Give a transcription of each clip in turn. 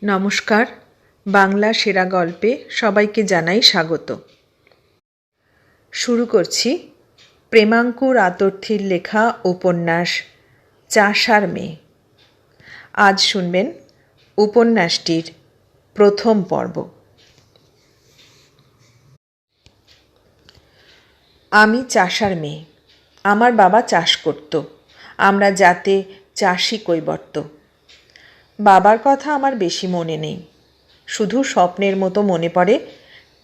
নমস্কার। বাংলা সেরা গল্পে সবাইকে জানাই স্বাগত। শুরু করছি প্রেমাঙ্কুর আতর্থীর লেখা উপন্যাস চাষার মেয়ে। আজ শুনবেন উপন্যাসটির প্রথম পর্ব। আমি চাষার মেয়ে। আমার বাবা চাষ করত। আমরা যাতে চাষি কৈবর্ত। বাবার কথা আমার বেশি মনে নেই, শুধু স্বপ্নের মতো মনে পড়ে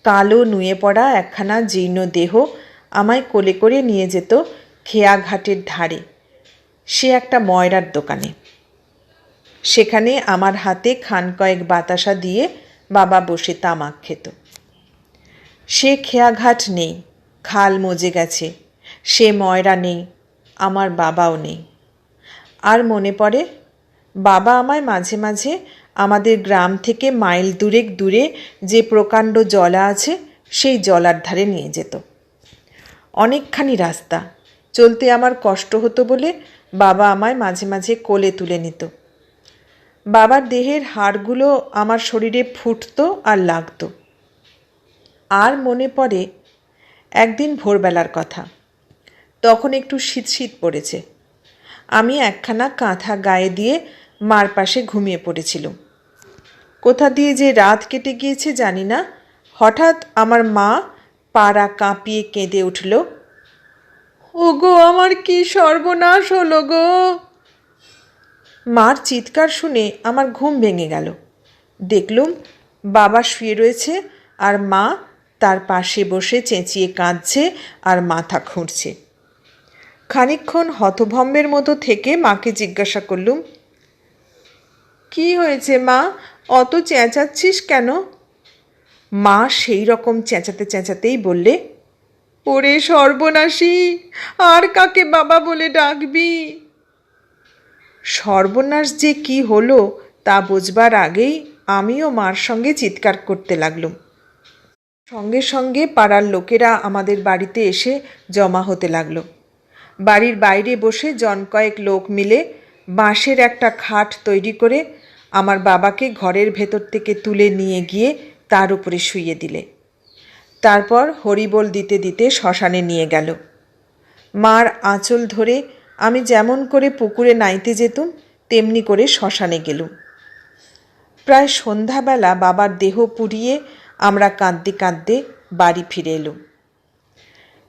কালো নুয়ে পড়া একখানা জীর্ণ দেহ আমায় কোলে করে নিয়ে যেত খেয়াঘাটের ধারে, সে একটা ময়রার দোকানে। সেখানে আমার হাতে খান কয়েক বাতাসা দিয়ে বাবা বসে তামাক খেত। সে খেয়াঘাট নেই, খাল মজে গেছে। সে ময়রা নেই, আমার বাবাও নেই। আর মনে পড়ে বাবা আমায় মাঝে মাঝে আমাদের গ্রাম থেকে মাইল দূরে যে প্রকাণ্ড জলা আছে সেই জলার ধারে নিয়ে যেত। অনেকখানি রাস্তা চলতে আমার কষ্ট হতো বলে বাবা আমায় মাঝে মাঝে কোলে তুলে নিত। বাবার দেহের হাড়গুলো আমার শরীরে ফুটতো আর লাগতো। আর মনে পড়ে একদিন ভোরবেলার কথা। তখন একটু শীত শীত পড়েছে। আমি একখানা কাঁথা গায়ে দিয়ে মার পাশে ঘুমিয়ে পড়েছিলাম। কোথা দিয়ে যে রাত কেটে গিয়েছে জানি না, হঠাৎ আমার মা পাড়া কাঁপিয়ে কেঁদে উঠল, ওগো আমার কি সর্বনাশ হলো গো। মার চিৎকার শুনে আমার ঘুম ভেঙে গেল। দেখলুম বাবা শুয়ে রয়েছে আর মা তার পাশে বসে চেঁচিয়ে কাঁদছে আর মাথা খুঁড়ছে। খানিকক্ষণ হতভম্বের মতো থেকে মাকে জিজ্ঞাসা করলুম, কি হয়েছে মা, অত চেঁচাচ্ছিস কেন? মা সেই রকম চেঁচাতেই বললে, ওরে সর্বনাশী, আর কাকে বাবা বলে ডাকবি? সর্বনাশ যে কি হলো তা বুঝবার আগেই আমিও মার সঙ্গে চিৎকার করতে লাগলুম। সঙ্গে সঙ্গে পাড়ার লোকেরা আমাদের বাড়িতে এসে জমা হতে লাগলো। বাড়ির বাইরে বসে জন কয়েক লোক মিলে বাঁশের একটা খাট তৈরি করে আমার বাবাকে ঘরের ভেতর থেকে তুলে নিয়ে গিয়ে তার উপরে শুইয়ে দিলে। তারপর হরিবোল দিতে দিতে শ্মশানে নিয়ে গেল। মার আঁচল ধরে আমি যেমন করে পুকুরে নাইতে যেতুম তেমনি করে শ্মশানে গেলুম। প্রায় সন্ধ্যাবেলা বাবার দেহ পুড়িয়ে আমরা কাঁদতে কাঁদতে বাড়ি ফিরে এলুম।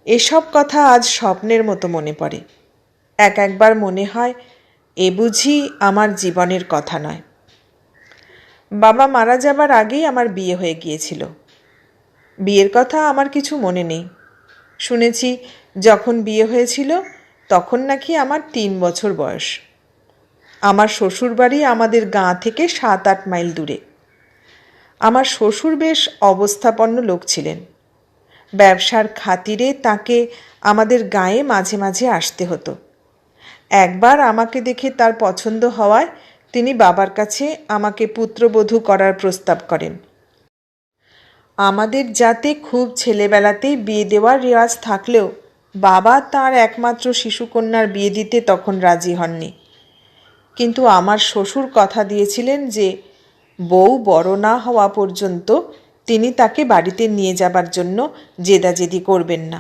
এসব কথা আজ স্বপ্নের মতো মনে পড়ে। একবার মনে হয় এ বুঝি আমার জীবনের কথা নয়। বাবা মারা যাবার আগেই আমার বিয়ে হয়ে গিয়েছিল। বিয়ের কথা আমার কিছু মনে নেই। শুনেছি যখন বিয়ে হয়েছিল তখন নাকি আমার 3 বছর বয়স। আমার শ্বশুরবাড়ি আমাদের গাঁ থেকে 7-8 মাইল দূরে। আমার শ্বশুর বেশ অবস্থাপন্ন লোক ছিলেন। ব্যবসার খাতিরে তাকে আমাদের গাঁয়ে মাঝে মাঝে আসতে হতো। একবার আমাকে দেখে তার পছন্দ হওয়ায় তিনি বাবার কাছে আমাকে পুত্রবধূ করার প্রস্তাব করেন। আমাদের যাতে খুব ছেলেবেলাতেই বিয়ে দেওয়ার রেওয়াজ থাকলেও বাবা তার একমাত্র শিশুকন্যার বিয়ে দিতে তখন রাজি হননি। কিন্তু আমার শ্বশুর কথা দিয়েছিলেন যে বউ বড় না হওয়া পর্যন্ত তিনি তাকে বাড়িতে নিয়ে যাবার জন্য জেদাজেদি করবেন না।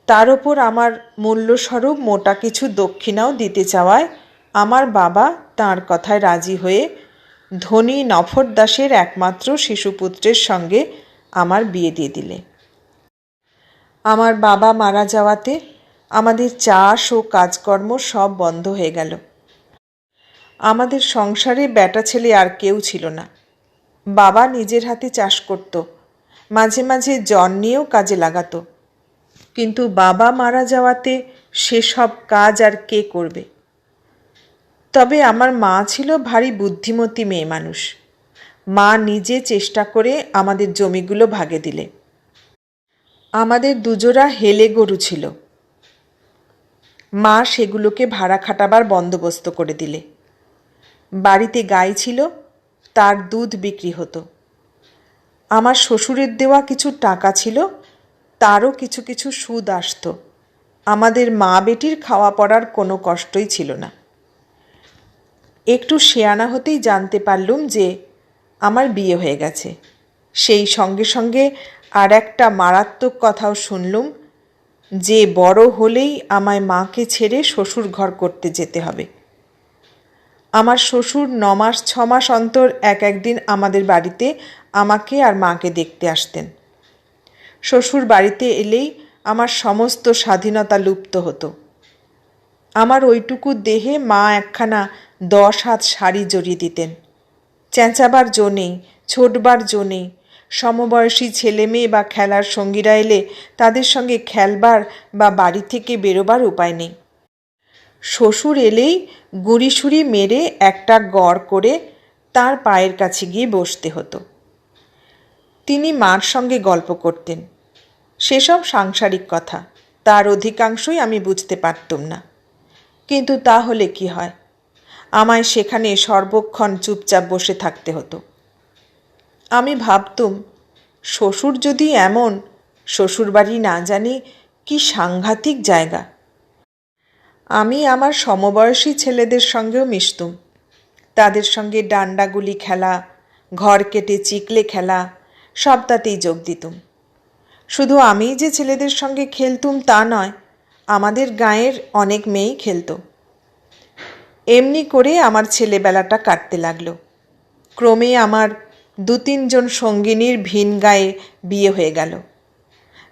তার ওপর আমার মূল্যস্বরূপ মোটা কিছু দক্ষিণাও দিতে চাওয়ায় আমার বাবা তাঁর কথায় রাজি হয়ে ধনী নফর দাসের একমাত্র শিশুপুত্রের সঙ্গে আমার বিয়ে দিয়ে দিলে। আমার বাবা মারা যাওয়াতে আমাদের চাষ ও কাজকর্ম সব বন্ধ হয়ে গেল। আমাদের সংসারে বেটা ছেলে আর কেউ ছিল না। বাবা নিজের হাতে চাষ করত, মাঝে মাঝে জন নিয়েও কাজে লাগাতো। কিন্তু বাবা মারা যাওয়াতে সেসব কাজ আর কে করবে? তবে আমার মা ছিল ভারী বুদ্ধিমতী মেয়ে মানুষ। মা নিজে চেষ্টা করে আমাদের জমিগুলো ভাগে দিলে। আমাদের দুজোড়া হেলে গরু ছিল। মা সেগুলোকে ভাড়া খাটাবার বন্দোবস্ত করে দিলে। বাড়িতে গাই ছিল, তার দুধ বিক্রি হতো। আমার শ্বশুরের দেওয়া কিছু টাকা ছিল, তারও কিছু কিছু সুদ আসতো। আমাদের মা বেটির খাওয়া পড়ার কোনো কষ্টই ছিল না। একটু শেয়ানা হতেই জানতে পারলুম যে আমার বিয়ে হয়ে গেছে। সেই সঙ্গে সঙ্গে আর একটা মারাত্মক কথাও শুনলুম যে বড় হলেই আমায় মাকে ছেড়ে শ্বশুর ঘর করতে যেতে হবে। আমার শ্বশুর 9 মাস 6 মাস অন্তর একদিন আমাদের বাড়িতে আমাকে আর মাকে দেখতে আসতেন। শ্বশুর বাড়িতে এলেই আমার সমস্ত স্বাধীনতা লুপ্ত হতো। আমার ওইটুকু দেহে মা একখানা 10 হাত শাড়ি জড়িয়ে দিতেন। চেঁচাবার জো নেই, ছোটবার জো নেই। সমবয়সী ছেলে মেয়ে বা খেলার সঙ্গীরা এলে তাদের সঙ্গে খেলবার বা বাড়ি থেকে বেরোবার উপায় নেই। শ্বশুর এলেই গুঁড়িসুড়ি মেরে একটা গড় করে তার পায়ের কাছে গিয়ে বসতে হতো। তিনি মার সঙ্গে গল্প করতেন। সেসব সাংসারিক কথা, তার অধিকাংশই আমি বুঝতে পারতুম না। কিন্তু তা হলে কি হয়, আমায় সেখানে সর্বক্ষণ চুপচাপ বসে থাকতে হতো। আমি ভাবতুম, শ্বশুর যদি এমন, শ্বশুরবাড়ি না জানি কি সাংঘাতিক জায়গা। আমি আমার সমবয়সী ছেলেদের সঙ্গেও মিশতুম। তাদের সঙ্গে ডান্ডাগুলি খেলা, ঘর কেটে চিকলে খেলা, সবটাতেই যোগ দিতুম। শুধু আমিই যে ছেলেদের সঙ্গে খেলতুম তা নয়, আমাদের গাঁয়ের অনেক মেয়েই খেলত। এমনি করে আমার ছেলেবেলাটা কাটতে লাগলো। ক্রমে আমার 2-3 জন সঙ্গিনীর ভিন গায়ে বিয়ে হয়ে গেল।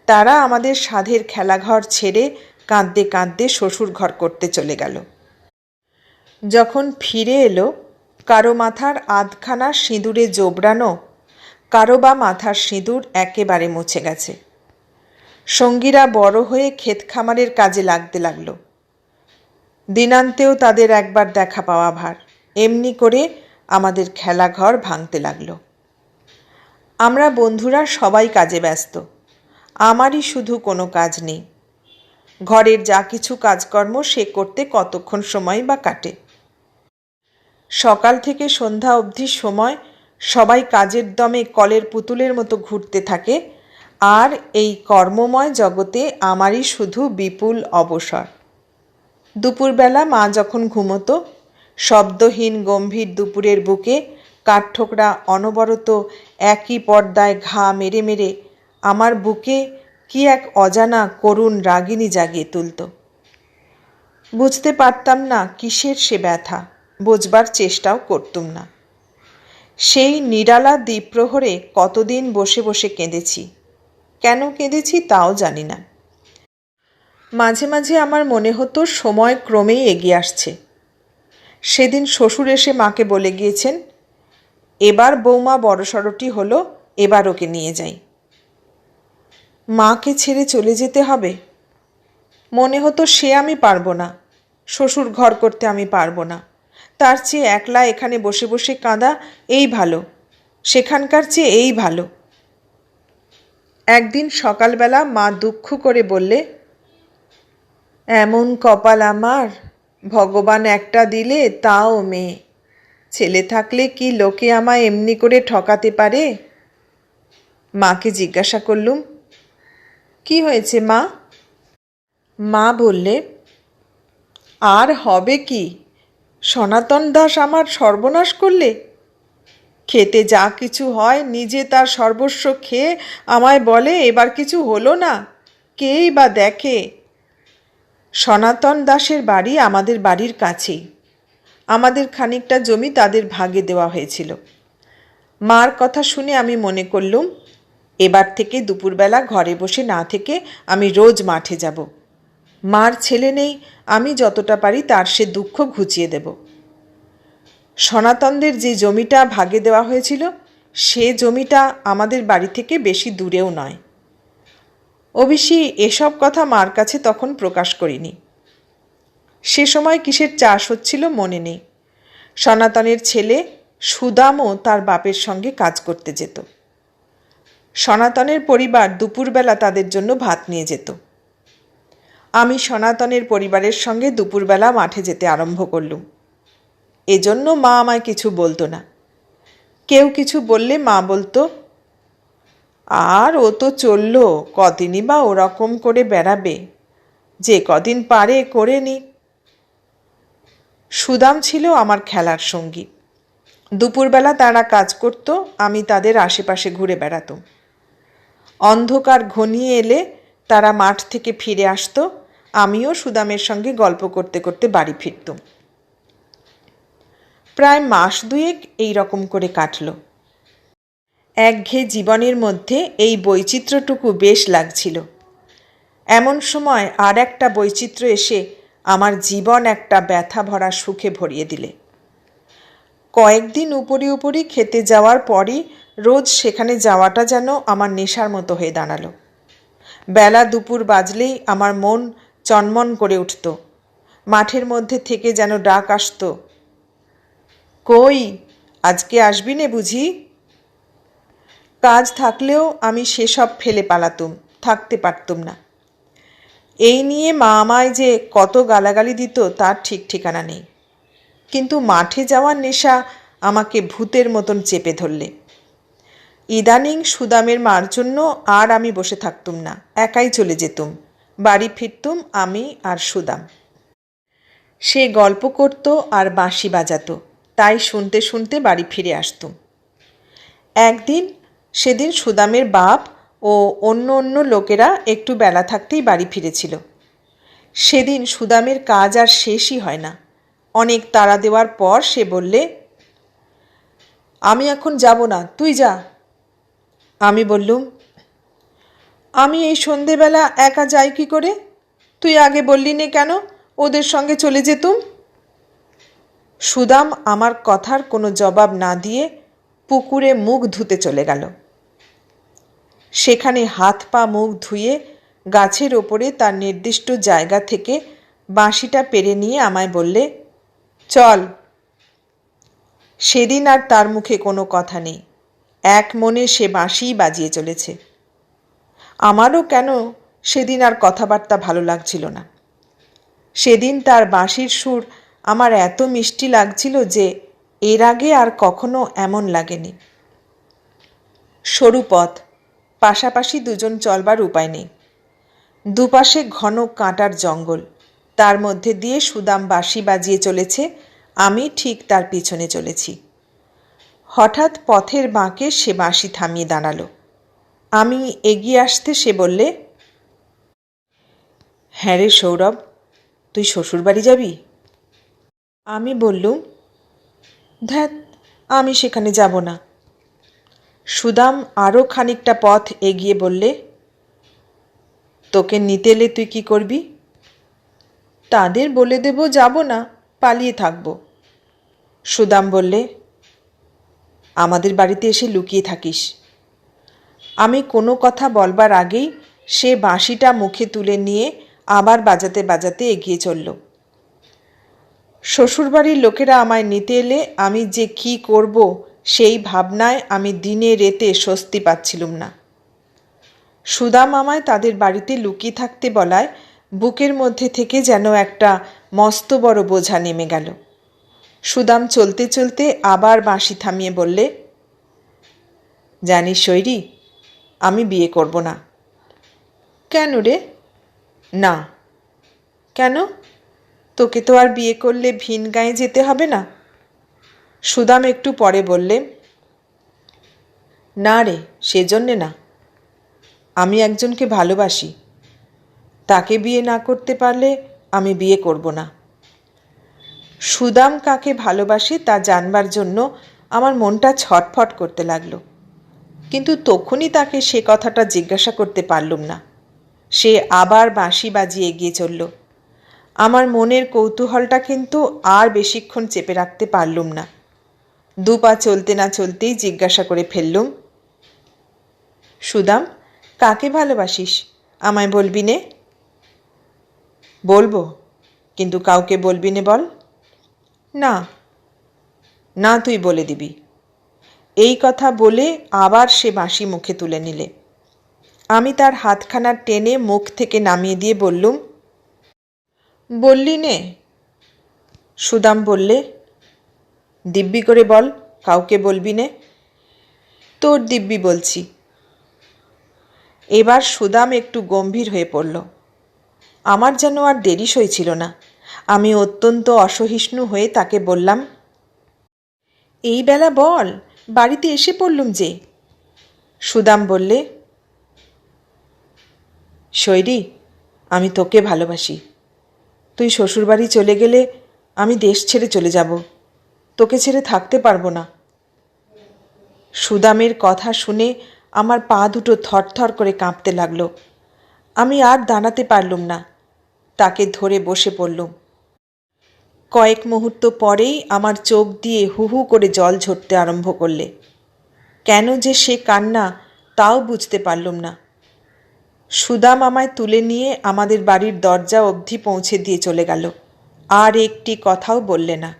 তারা আমাদের সাধের খেলাঘর ছেড়ে কাঁদতে কাঁদতে শ্বশুর ঘর করতে চলে গেল। যখন ফিরে এলো, কারো মাথার আধখানা সিঁদুরে জোবড়ানো, কারো বা মাথার সিঁদুর একেবারে মুছে গেছে। সঙ্গীরা বড় হয়ে ক্ষেত খামারের কাজে লাগতে লাগলো। দিনান্তেও তাদের একবার দেখা পাওয়া ভার। এমনি করে আমাদের খেলাঘর ভাঙতে লাগলো। আমরা বন্ধুরা সবাই কাজে ব্যস্ত। আমারই শুধু কোনো কাজ নেই। ঘরের যা কিছু কাজকর্ম সে করতে কতক্ষণ সময় বা কাটে। সকাল থেকে সন্ধ্যা অবধি সময় সবাই কাজের দমে কলের পুতুলের মতো ঘুরতে থাকে, আর এই কর্মময় জগতে আমারই শুধু বিপুল অবসর। দুপুরবেলা মা যখন ঘুমোতো, শব্দহীন গম্ভীর দুপুরের বুকে কাঠঠোকরা অনবরত একই পর্দায় ঘা মেরে মেরে আমার বুকে কি এক অজানা করুণ রাগিনী জাগিয়ে তুলত। বুঝতে পারতাম না কিসের সে ব্যথা, বোঝবার চেষ্টাও করতুম না। সেই নিরালা দ্বীপ্রহরে কতদিন বসে বসে কেঁদেছি। কেন কেঁদেছি তাও জানি না। মাঝে মাঝে আমার মনে হতো সময় ক্রমেই এগিয়ে আসছে। সেদিন শ্বশুর এসে মাকে বলে গিয়েছেন, এবার বৌমা বড়সড়টি হলো, এবার ওকে নিয়ে যাই। মাকে ছেড়ে চলে যেতে হবে। মনে হতো সে আমি পারবো না, শ্বশুর ঘর করতে আমি পারবো না। তার চেয়ে একলা এখানে বসে বসে কাঁদা এই ভালো, সেখানকার চেয়ে এই ভালো। একদিন সকালবেলা মা দুঃখ করে বললে, এমন কপাল আমার, ভগবান একটা দিলে তাও মেয়ে। ছেলে থাকলে কি লোকে আমায় এমনি করে ঠকাতে পারে? মাকে জিজ্ঞাসা করলুম, কি হয়েছে মা? মা বললে, আর হবে কি, সনাতন দাস আমার সর্বনাশ করলে। খেতে যা কিছু হয় নিজে তার সর্বস্ব খেয়ে আমায় বলে এবার কিছু হলো না, কেই বা দেখে। সনাতন দাসের বাড়ি আমাদের বাড়ির কাছেই। আমাদের খানিকটা জমি তাদের ভাগে দেওয়া হয়েছিল। মার কথা শুনে আমি মনে করলুম, এবার থেকে দুপুরবেলা ঘরে বসে না থেকে আমি রোজ মাঠে যাব। মার ছেলে নেই, আমি যতটা পারি তার সে দুঃখ ঘুচিয়ে দেব। সনাতনদের যে জমিটা ভাগে দেওয়া হয়েছিল, সে জমিটা আমাদের বাড়ি থেকে বেশি দূরেও নয়। অবশ্যই এসব কথা মার কাছে তখন প্রকাশ করিনি। সে সময় কিসের চাষ হচ্ছিল মনে নেই। সনাতনের ছেলে সুদামও তার বাপের সঙ্গে কাজ করতে যেত। সনাতনের পরিবার দুপুরবেলা তাদের জন্য ভাত নিয়ে যেত। আমি সনাতনের পরিবারের সঙ্গে দুপুরবেলা মাঠে যেতে আরম্ভ করলুম। এজন্য মা আমায় কিছু বলতো না। কেউ কিছু বললে মা বলতো, আর ও তো চলল, কদিনই বা ওরকম করে বেড়াবে, যে কদিন পারে করে নি। সুদাম ছিল আমার খেলার সঙ্গী। দুপুরবেলা তারা কাজ করত, আমি তাদের আশেপাশে ঘুরে বেড়াতাম। অন্ধকার ঘনিয়ে এলে তারা মাঠ থেকে ফিরে আসতো, আমিও সুদামের সঙ্গে গল্প করতে করতে বাড়ি ফিরতুম। প্রায় মাস দুয়েক এই রকম করে কাটল। একঘেয়ে জীবনের মধ্যে এই বৈচিত্র্যটুকু বেশ লাগছিল। এমন সময় আর একটা বৈচিত্র্য এসে আমার জীবন একটা ব্যথা ভরা সুখে ভরিয়ে দিলে। কয়েকদিন উপরি উপরি খেতে যাওয়ার পরই রোজ সেখানে যাওয়াটা যেন আমার নেশার মতো হয়ে দাঁড়ালো। বেলা দুপুর বাজলেই আমার মন চনমন করে উঠত। মাঠের মধ্যে থেকে যেন ডাক আসতো, কই আজকে আসবি নে বুঝি? কাজ থাকলেও আমি সেসব ফেলে পালাতুম, থাকতে পারতুম না। এই নিয়ে মা আমায় যে কত গালাগালি দিত তার ঠিক ঠিকানা নেই। কিন্তু মাঠে যাওয়ার নেশা আমাকে ভূতের মতন চেপে ধরলে। ইদানিং সুদামের মার জন্য আর আমি বসে থাকতুম না, একাই চলে যেতুম। বাড়ি ফিরতুম আমি আর সুদাম। সে গল্প করত আর বাঁশি বাজাতো, তাই শুনতে শুনতে বাড়ি ফিরে আসতুম। একদিন সেদিন সুদামের বাপ ও অন্য অন্য লোকেরা একটু বেলা থাকতেই বাড়ি ফিরেছিল। সেদিন সুদামের কাজ আর শেষই হয় না। অনেক তাড়া দেওয়ার পর সে বললে, আমি এখন যাব না, তুই যা। আমি বললুম, আমি এই সন্ধেবেলা একা যাই কি করে? তুই আগে বললি নে কেন ওদের সঙ্গে চলে যেতুম? সুদাম আমার কথার কোনো জবাব না দিয়ে পুকুরে মুখ ধুতে চলে গেল। সেখানে হাত পা মুখ ধুয়ে গাছের ওপরে তার নির্দিষ্ট জায়গা থেকে বাঁশিটা পেরে নিয়ে আমায় বললে, চল। সেদিন আর তার মুখে কোনো কথা নেই, এক মনে সে বাঁশিই বাজিয়ে চলেছে। আমারও কেন সেদিন আর কথাবার্তা ভালো লাগছিল না। সেদিন তার বাঁশির সুর আমার এত মিষ্টি লাগছিল যে এর আগে আর কখনো এমন লাগেনি। সরু পথ, পাশাপাশি দুজন চলবার উপায় নেই। দুপাশে ঘন কাঁটার জঙ্গল, তার মধ্যে দিয়ে সুদাম বাঁশি বাজিয়ে চলেছে, আমি ঠিক তার পিছনে চলেছি। হঠাৎ পথের বাঁকে সে বাঁশি থামিয়ে দাঁড়ালো। আমি এগিয়ে আসতে সে বললে, হ্যাঁ রে সৌরভ, তুই শ্বশুরবাড়ি যাবি? আমি বললুম, ধ্যাৎ, আমি সেখানে যাব না। সুদাম আরও খানিকটা পথ এগিয়ে বললে, তোকে নিতে এলে তুই কি করবি? তাদের বলে দেব যাব না, পালিয়ে থাকব। সুদাম বললে, আমাদের বাড়িতে এসে লুকিয়ে থাকিস। আমি কোনো কথা বলবার আগেই সে বাঁশিটা মুখে তুলে নিয়ে আবার বাজাতে বাজাতে এগিয়ে চলল। শ্বশুরবাড়ির লোকেরা আমায় নিতে এলে আমি যে কি করব সেই ভাবনায় আমি দিনে রেতে স্বস্তি পাচ্ছিলুম না। সুদাম আমায় তাদের বাড়িতে লুকিয়ে থাকতে বলায় বুকের মধ্যে থেকে যেন একটা মস্ত বড় বোঝা নেমে গেল। সুদাম চলতে চলতে আবার বাঁশি থামিয়ে বললে, জানিস শৈরি, আমি বিয়ে করব না। কেন রে? না। কেন? তোকে তো আর বিয়ে করলে ভিন গাঁয়ে যেতে হবে না। সুদাম একটু পরে বললে, না রে, সেজন্যে না। আমি একজনকে ভালোবাসি, তাকে বিয়ে না করতে পারলে আমি বিয়ে করব না। সুদাম কাকে ভালোবাসে তা জানবার জন্য আমার মনটা ছটফট করতে লাগলো, কিন্তু তখনই তাকে সে কথাটা জিজ্ঞাসা করতে পারলুম না। সে আবার বাঁশি বাজিয়ে এগিয়ে চলল। আমার মনের কৌতূহলটা কিন্তু আর বেশিক্ষণ চেপে রাখতে পারলুম না। দুপা চলতে না চলতেই জিজ্ঞাসা করে ফেললুম, সুদাম, কাকে ভালোবাসিস? আমায় বলবি নে? বলবো, কিন্তু কাউকে বলবি নে বল। না। না, তুই বলে দিবি। এই কথা বলে আবার সে বাঁশি মুখে তুলে নিলে। আমি তার হাতখানা টেনে মুখ থেকে নামিয়ে দিয়ে বললুম, বললি নে। সুদাম বললে, দিব্যি করে বল, কাউকে বলবি নে। তোর দিব্যি বলছি। এবার সুদাম একটু গম্ভীর হয়ে পড়ল। আমার যেন আর দেরি সইছিল না। আমি অত্যন্ত অসহিষ্ণু হয়ে তাকে বললাম, এই বেলা বল, বাড়িতে এসে পড়লুম যে। সুদাম বললে, শৈরি, আমি তোকে ভালোবাসি। তুই শ্বশুরবাড়ি চলে গেলে আমি দেশ ছেড়ে চলে যাব, তোকে ছেড়ে থাকতে পারবো না। সুদামের কথা শুনে আমার পা দুটো থরথর করে কাঁপতে লাগলো। আমি আর দাঁড়াতে পারলুম না, তাকে ধরে বসে পড়লুম। কয়েক মুহূর্ত পরেই আমার চোখ দিয়ে হু হু করে জল ঝরতে আরম্ভ করলে। কেন যে সে কান্না তাও বুঝতে পারলুম না। সুদাম আমায় তুলে নিয়ে আমাদের বাড়ির দরজা অবধি পৌঁছে দিয়ে চলে গেল, আর একটি কথাও বললে না।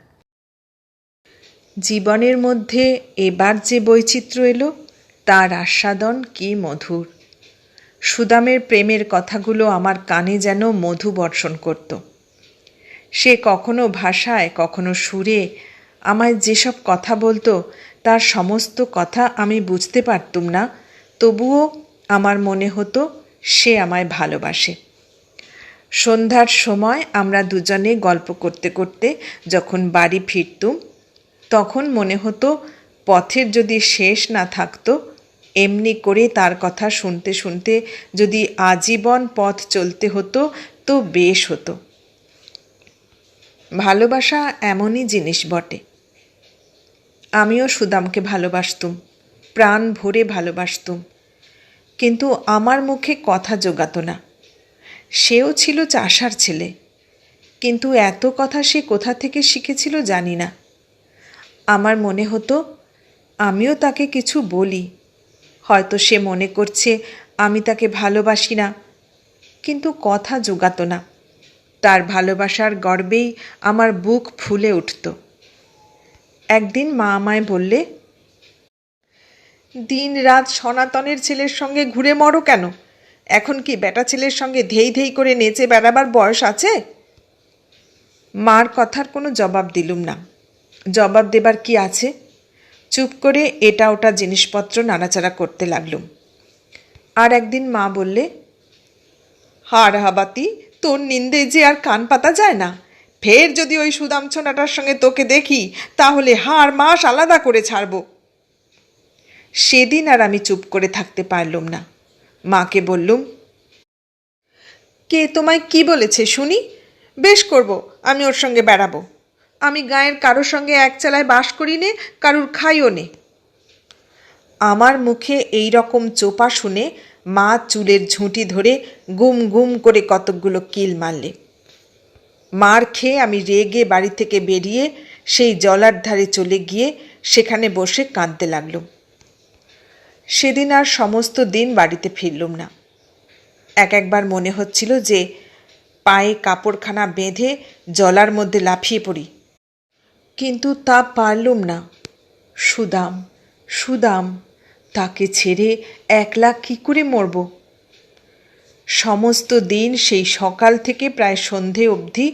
জীবনের মধ্যে এবার যে বৈচিত্র্য এলো তার আস্বাদন কি মধুর। সুদামের প্রেমের কথাগুলো আমার কানে যেন মধু বর্ষণ করত। সে কখনো ভাষায় কখনো সুরে আমায় যেসব কথা বলতো তার সমস্ত কথা আমি বুঝতে পারতুম না, তবুও আমার মনে হতো সে আমায় ভালোবাসে। সন্ধ্যার সময় আমরা দুজনে গল্প করতে করতে যখন বাড়ি ফিরতুম, তখন মনে হতো পথের যদি শেষ না থাকতো, এমনি করে তার কথা শুনতে শুনতে যদি আজীবন পথ চলতে হতো তো বেশ হতো। ভালোবাসা এমনই জিনিস বটে। আমিও সুদামকে ভালোবাসতুম, প্রাণ ভরে ভালোবাসতুম, কিন্তু আমার মুখে কথা জোগাতো না। সেও ছিল চাষার ছেলে, কিন্তু এত কথা সে কোথা থেকে শিখেছিল জানি না। আমার মনে হতো আমিও তাকে কিছু বলি, হয়তো সে মনে করছে আমি তাকে ভালোবাসি না, কিন্তু কথা জোগাতো না। তার ভালোবাসার গর্বেই আমার বুক ফুলে উঠত। একদিন মা আমায় বললে, দিন রাত সনাতনের ছেলের সঙ্গে ঘুরে মরো কেন? এখন কি বেটা ছেলের সঙ্গে ধেই ধেই করে নেচে বেড়াবার বয়স আছে? মার কথার কোনো জবাব দিলুম না। জবাব দেবার কি আছে? চুপ করে এটা ওটা জিনিসপত্র নাড়াচাড়া করতে লাগলুম। আর একদিন মা বললে, হাড় হাবাতি, তোর নিন্দে যে আর কান পাতা যায় না। ফের যদি ওই সুদাম ছোনাটার সঙ্গে তোকে দেখি তাহলে হাড় মাস আলাদা করে ছাড়ব। সেদিন আর আমি চুপ করে থাকতে পারলুম না। মাকে বললুম, কে তোমায় কি বলেছে শুনি? বেশ করব, আমি ওর সঙ্গে বেড়াবো। আমি গায়ের কারোর সঙ্গে এক চালায় বাস করি নে, কারুর খাইও নে। আমার মুখে এই রকম চোপা শুনে মা চুলের ঝুঁটি ধরে গুম গুম করে কতকগুলো কিল মারলে। মার খেয়ে আমি রেগে বাড়ি থেকে বেরিয়ে সেই জলার ধারে চলে গিয়ে সেখানে বসে কাঁদতে লাগলুম। সেদিন আর সমস্ত দিন বাড়িতে ফিরলুম না। একবার মনে হচ্ছিল যে পায়ে কাপড়খানা বেঁধে জলার মধ্যে লাফিয়ে পড়ি, কিন্তু তা পারলুম না। সুদাম, সুদাম, তাকে ছেড়ে একলা কী করে মরব? সমস্ত দিন সেই সকাল থেকে প্রায় সন্ধে অবধি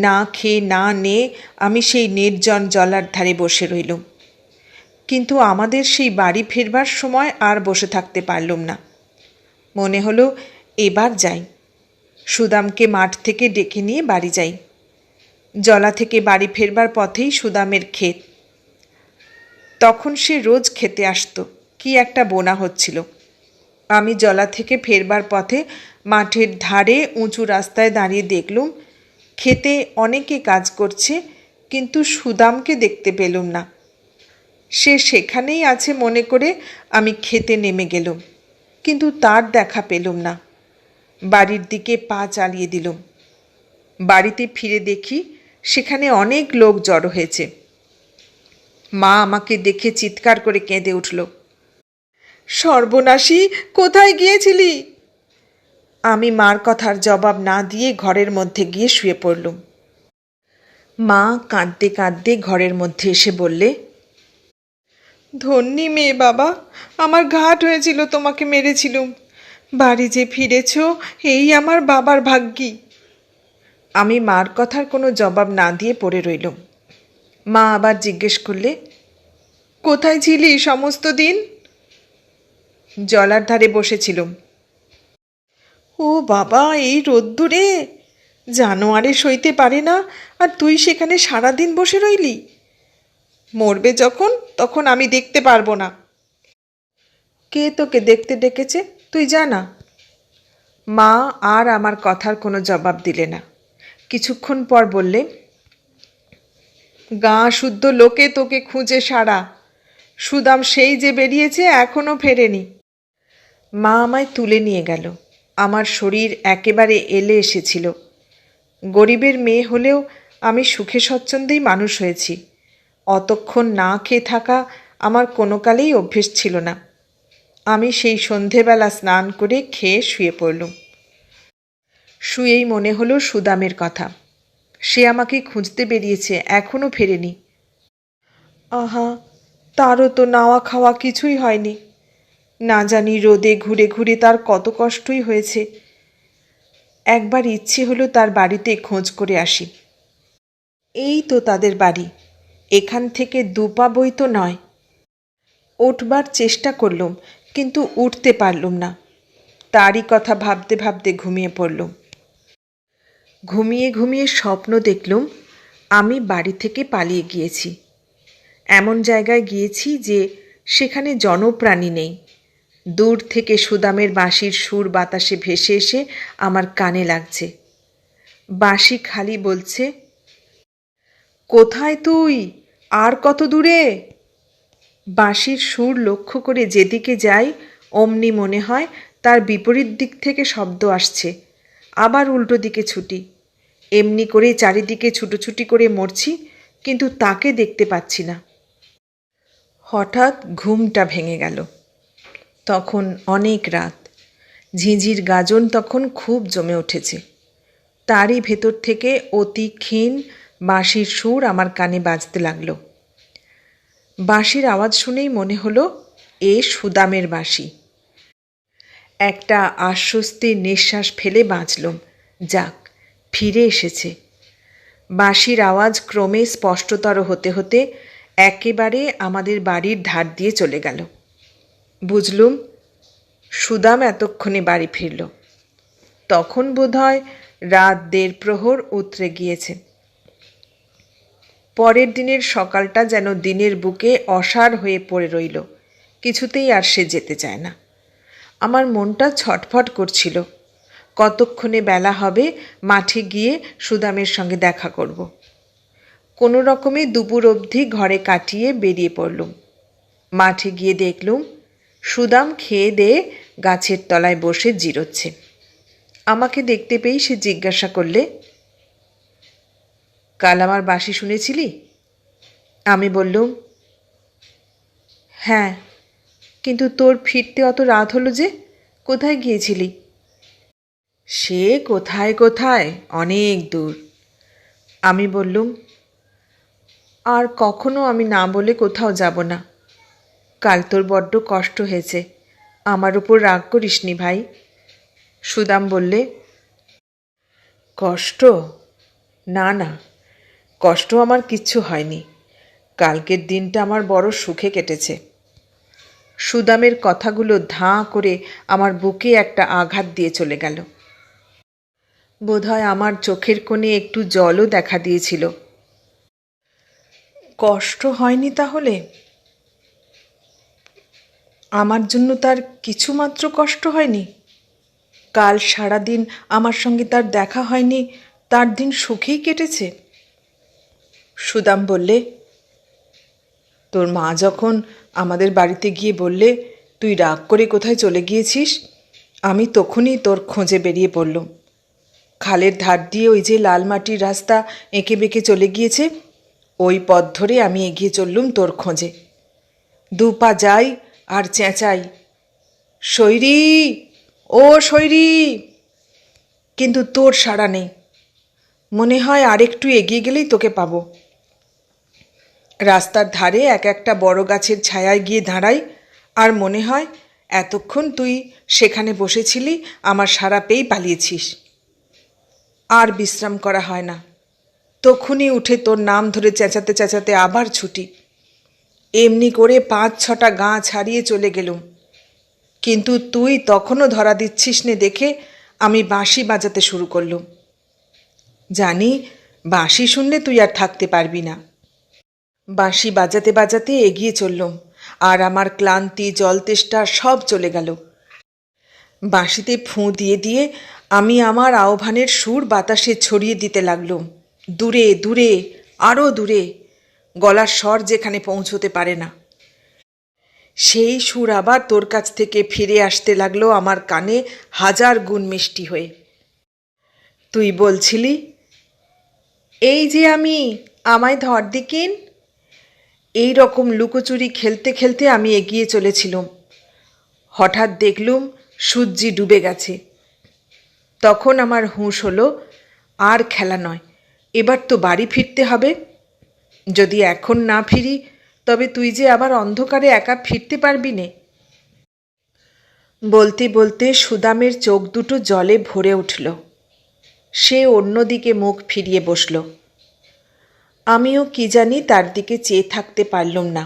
না খেয়ে না নিয়ে আমি সেই নির্জন জলার ধারে বসে রইলুম। কিন্তু আমাদের সেই বাড়ি ফেরবার সময় আর বসে থাকতে পারলুম না। মনে হলো এবার যাই, সুদামকে মাঠ থেকে ডেকে নিয়ে বাড়ি যাই। জলা থেকে বাড়ি ফেরবার পথেই সুদামের ক্ষেত। তখন সে রোজ খেতে আসতো, কি একটা বোনা হচ্ছিল। আমি জলা থেকে ফেরবার পথে মাঠের ধারে উঁচু রাস্তায় দাঁড়িয়ে দেখলুম খেতে অনেকে কাজ করছে, কিন্তু সুদামকে দেখতে পেলুম না। সে সেখানেই আছে মনে করে আমি খেতে নেমে গেলুম, কিন্তু তার দেখা পেলুম না। বাড়ির দিকে পা চালিয়ে দিলুম। বাড়িতে ফিরে দেখি সেখানে অনেক লোক জড়ো হয়েছে। মা আমাকে দেখে চিৎকার করে কেঁদে উঠল, সর্বনাশী, কোথায় গিয়েছিলি? আমি মার কথার জবাব না দিয়ে ঘরের মধ্যে গিয়ে শুয়ে পড়লুম। মা কাঁদতে কাঁদতে ঘরের মধ্যে এসে বললে, ধন্যী মেয়ে বাবা, আমার ঘাট হয়েছিল তোমাকে মেরেছিলুম, বাড়ি যে ফিরেছ এই আমার বাবার ভাগ্যি। আমি মার কথার কোনো জবাব না দিয়ে পড়ে রইলুম। মা আবার জিজ্ঞেস করলে, কোথায় ছিলি সমস্ত দিন? জলার ধারে বসেছিলুম। ও বাবা, এই রোদ্দুরে? জানোয়ারে সইতে পারে না, আর তুই সেখানে সারাদিন বসে রইলি। মরবে যখন, তখন আমি দেখতে পারবো না। কে তোকে দেখতে ডেকেছে, তুই জানা। মা আর আমার কথার কোনো জবাব দিলে না। কিছুক্ষণ পর বললে, গাঁ শুদ্ধ লোকে তোকে খুঁজে সারা। সুদাম সেই যে বেরিয়েছে, এখনো ফেরেনি। মা আমায় তুলে নিয়ে গেল। আমার শরীর একেবারে এলে এসেছিল। গরিবের মেয়ে হলেও আমি সুখে স্বচ্ছন্দেই মানুষ হয়েছি। অতক্ষণ না খেয়ে থাকা আমার কোনো কালেই অভ্যেস ছিল না। আমি সেই সন্ধেবেলা স্নান করে খেয়ে শুয়ে পড়লুম। শুয়েই মনে হলো সুদামের কথা। সে আমাকে খুঁজতে বেরিয়েছে, এখনও ফেরেনি। আহা, তারও তো নাওয়া খাওয়া কিছুই হয়নি। না জানি রোদে ঘুরে ঘুরে তার কত কষ্টই হয়েছে। একবার ইচ্ছে হলো তার বাড়িতে খোঁজ করে আসি। এই তো তাদের বাড়ি, এখান থেকে 2 পা বই তো নয়। উঠবার চেষ্টা করলুম, কিন্তু উঠতে পারলুম না। তারই কথা ভাবতে ভাবতে ঘুমিয়ে পড়লুম। ঘুমিয়ে ঘুমিয়ে স্বপ্ন দেখলুম আমি বাড়ি থেকে পালিয়ে গিয়েছি। এমন জায়গায় গিয়েছি যে সেখানে জনপ্রাণী নেই। দূর থেকে সুদামের বাঁশির সুর বাতাসে ভেসে এসে আমার কানে লাগছে। বাঁশি খালি বলছে, কোথায় তুই, আর কত দূরে? বাঁশির সুর লক্ষ্য করে যেদিকে যাই, অমনি মনে হয় তার বিপরীত দিক থেকে শব্দ আসছে। আবার উল্টো দিকে ছুটি। এমনি করে চারিদিকে ছুটোছুটি করে মরছি, কিন্তু তাকে দেখতে পাচ্ছি না। হঠাৎ ঘুমটা ভেঙে গেল। তখন অনেক রাত। ঝিঁঝির গাজন তখন খুব জমে উঠেছে। তারই ভেতর থেকে অতি ক্ষীণ বাঁশির সুর আমার কানে বাজতে লাগলো। বাঁশির আওয়াজ শুনেই মনে হলো এ সুদামের বাঁশি। একটা আশ্বস্তির নিঃশ্বাস ফেলে বাঁচলুম। যাক, ফিরে এসেছে। বাঁশির আওয়াজ ক্রমে স্পষ্টতর হতে হতে একেবারে আমাদের বাড়ির ধার দিয়ে চলে গেল। বুঝলুম সুদাম এতক্ষণে বাড়ি ফিরল। তখন বোধহয় রাত 1.5 প্রহর উতরে গিয়েছে। পরের দিনের সকালটা যেন দিনের বুকে অসাড় হয়ে পড়ে রইল। কিছুতেই আর সে যেতে চায় না। আমার মনটা ছটফট করছিল। কতক্ষণে বেলা হবে, মাঠে গিয়ে সুদামের সঙ্গে দেখা করব। কোনো রকমে দুপুর অবধি ঘরে কাটিয়ে বেরিয়ে পড়লুম। মাঠে গিয়ে দেখলুম সুদাম খেয়ে দেয়ে গাছের তলায় বসে জিরোচ্ছে। আমাকে দেখতে পেয়েই সে জিজ্ঞাসা করলে, কাল আমার বাঁশি শুনেছিলি? আমি বললুম, হ্যাঁ, কিন্তু তোর ফিরতে অত রাত হলো যে, কোথায় গিয়েছিলি? সে কোথায় কোথায়, অনেক দূর। আমি বললুম, আর কখনো আমি না বলে কোথাও যাব না। কাল তোর বড্ড কষ্ট হয়েছে, আমার উপর রাগ করিসনি ভাই। সুদাম বললে, কষ্ট? না না, কষ্ট আমার কিচ্ছু হয়নি। কালকের দিনটা আমার বড় সুখে কেটেছে। সুদামের কথাগুলো ধাঁ করে আমার বুকে একটা আঘাত দিয়ে চলে গেল। বোধহয় আমার চোখের কোণে একটু জলও দেখা দিয়েছিল। কষ্ট হয়নি তাহলে? আমার জন্য তার কিছুমাত্র কষ্ট হয়নি? কাল সারাদিন আমার সঙ্গে তার দেখা হয়নি, তার দিন সুখেই কেটেছে। সুদাম বললে, তোর মা যখন আমাদের বাড়িতে গিয়ে বললে তুই রাগ করে কোথায় চলে গিয়েছিস, আমি তখনই তোর খোঁজে বেরিয়ে পড়লুম। খালের ধার দিয়ে ওই যে লাল মাটির রাস্তা এঁকে বেঁকে চলে গিয়েছে, ওই পথ ধরে আমি এগিয়ে চললুম তোর খোঁজে। 2 পা যাই আর চেঁচাই, শৈরি, ও শৈরি! কিন্তু তোর সাড়া নেই। মনে হয় আরেকটু এগিয়ে গেলেই তোকে পাবো। রাস্তার ধারে একটা বড় গাছের ছায়ায় গিয়ে দাঁড়াই, আর মনে হয় এতক্ষণ তুই সেখানে বসেছিলি, আমার সাড়া পেয়েই পালিয়েছিস। আর বিশ্রাম করা হয় না। তখনই উঠে তোর নাম ধরে চেঁচাতে চেঁচাতে আবার ছুটি। এমনি করে 5-6টা গাঁ ছাড়িয়ে চলে গেলুম। কিন্তু তুই তখনও ধরা দিচ্ছিস নে দেখে আমি বাঁশি বাজাতে শুরু করলুম। জানি বাঁশি শুনলে তুই আর থাকতে পারবি না। বাঁশি বাজাতে বাজাতে এগিয়ে চললুম, আর আমার ক্লান্তি জলতেষ্টা সব চলে গেল। বাঁশিতে ফুঁ দিয়ে দিয়ে আমি আমার আহ্বানের সুর বাতাসে ছড়িয়ে দিতে লাগলুম, দূরে দূরে, আরও দূরে, গলার স্বর যেখানে পৌঁছতে পারে না। সেই সুর আবার তোর কাছ থেকে ফিরে আসতে লাগলো আমার কানে হাজার গুণ মিষ্টি হয়ে। তুই বলছিলি, এই যে আমি, আমায় ধর দিকিন। এই রকম লুকোচুরি খেলতে খেলতে আমি এগিয়ে চলেছিলাম। হঠাৎ দেখলুম সূর্যি ডুবে গেছে। তখন আমার হুঁশ হলো, আর খেলা নয়, এবার তো বাড়ি ফিরতে হবে। যদি এখন না ফিরি তবে তুই যে আবার অন্ধকারে একা ফিরতে পারবি নে। বলতে বলতে সুদামের চোখ দুটো জলে ভরে উঠল। সে অন্যদিকে মুখ ফিরিয়ে বসল। আমিও কি জানি তার দিকে চেয়ে থাকতে পারলুম না,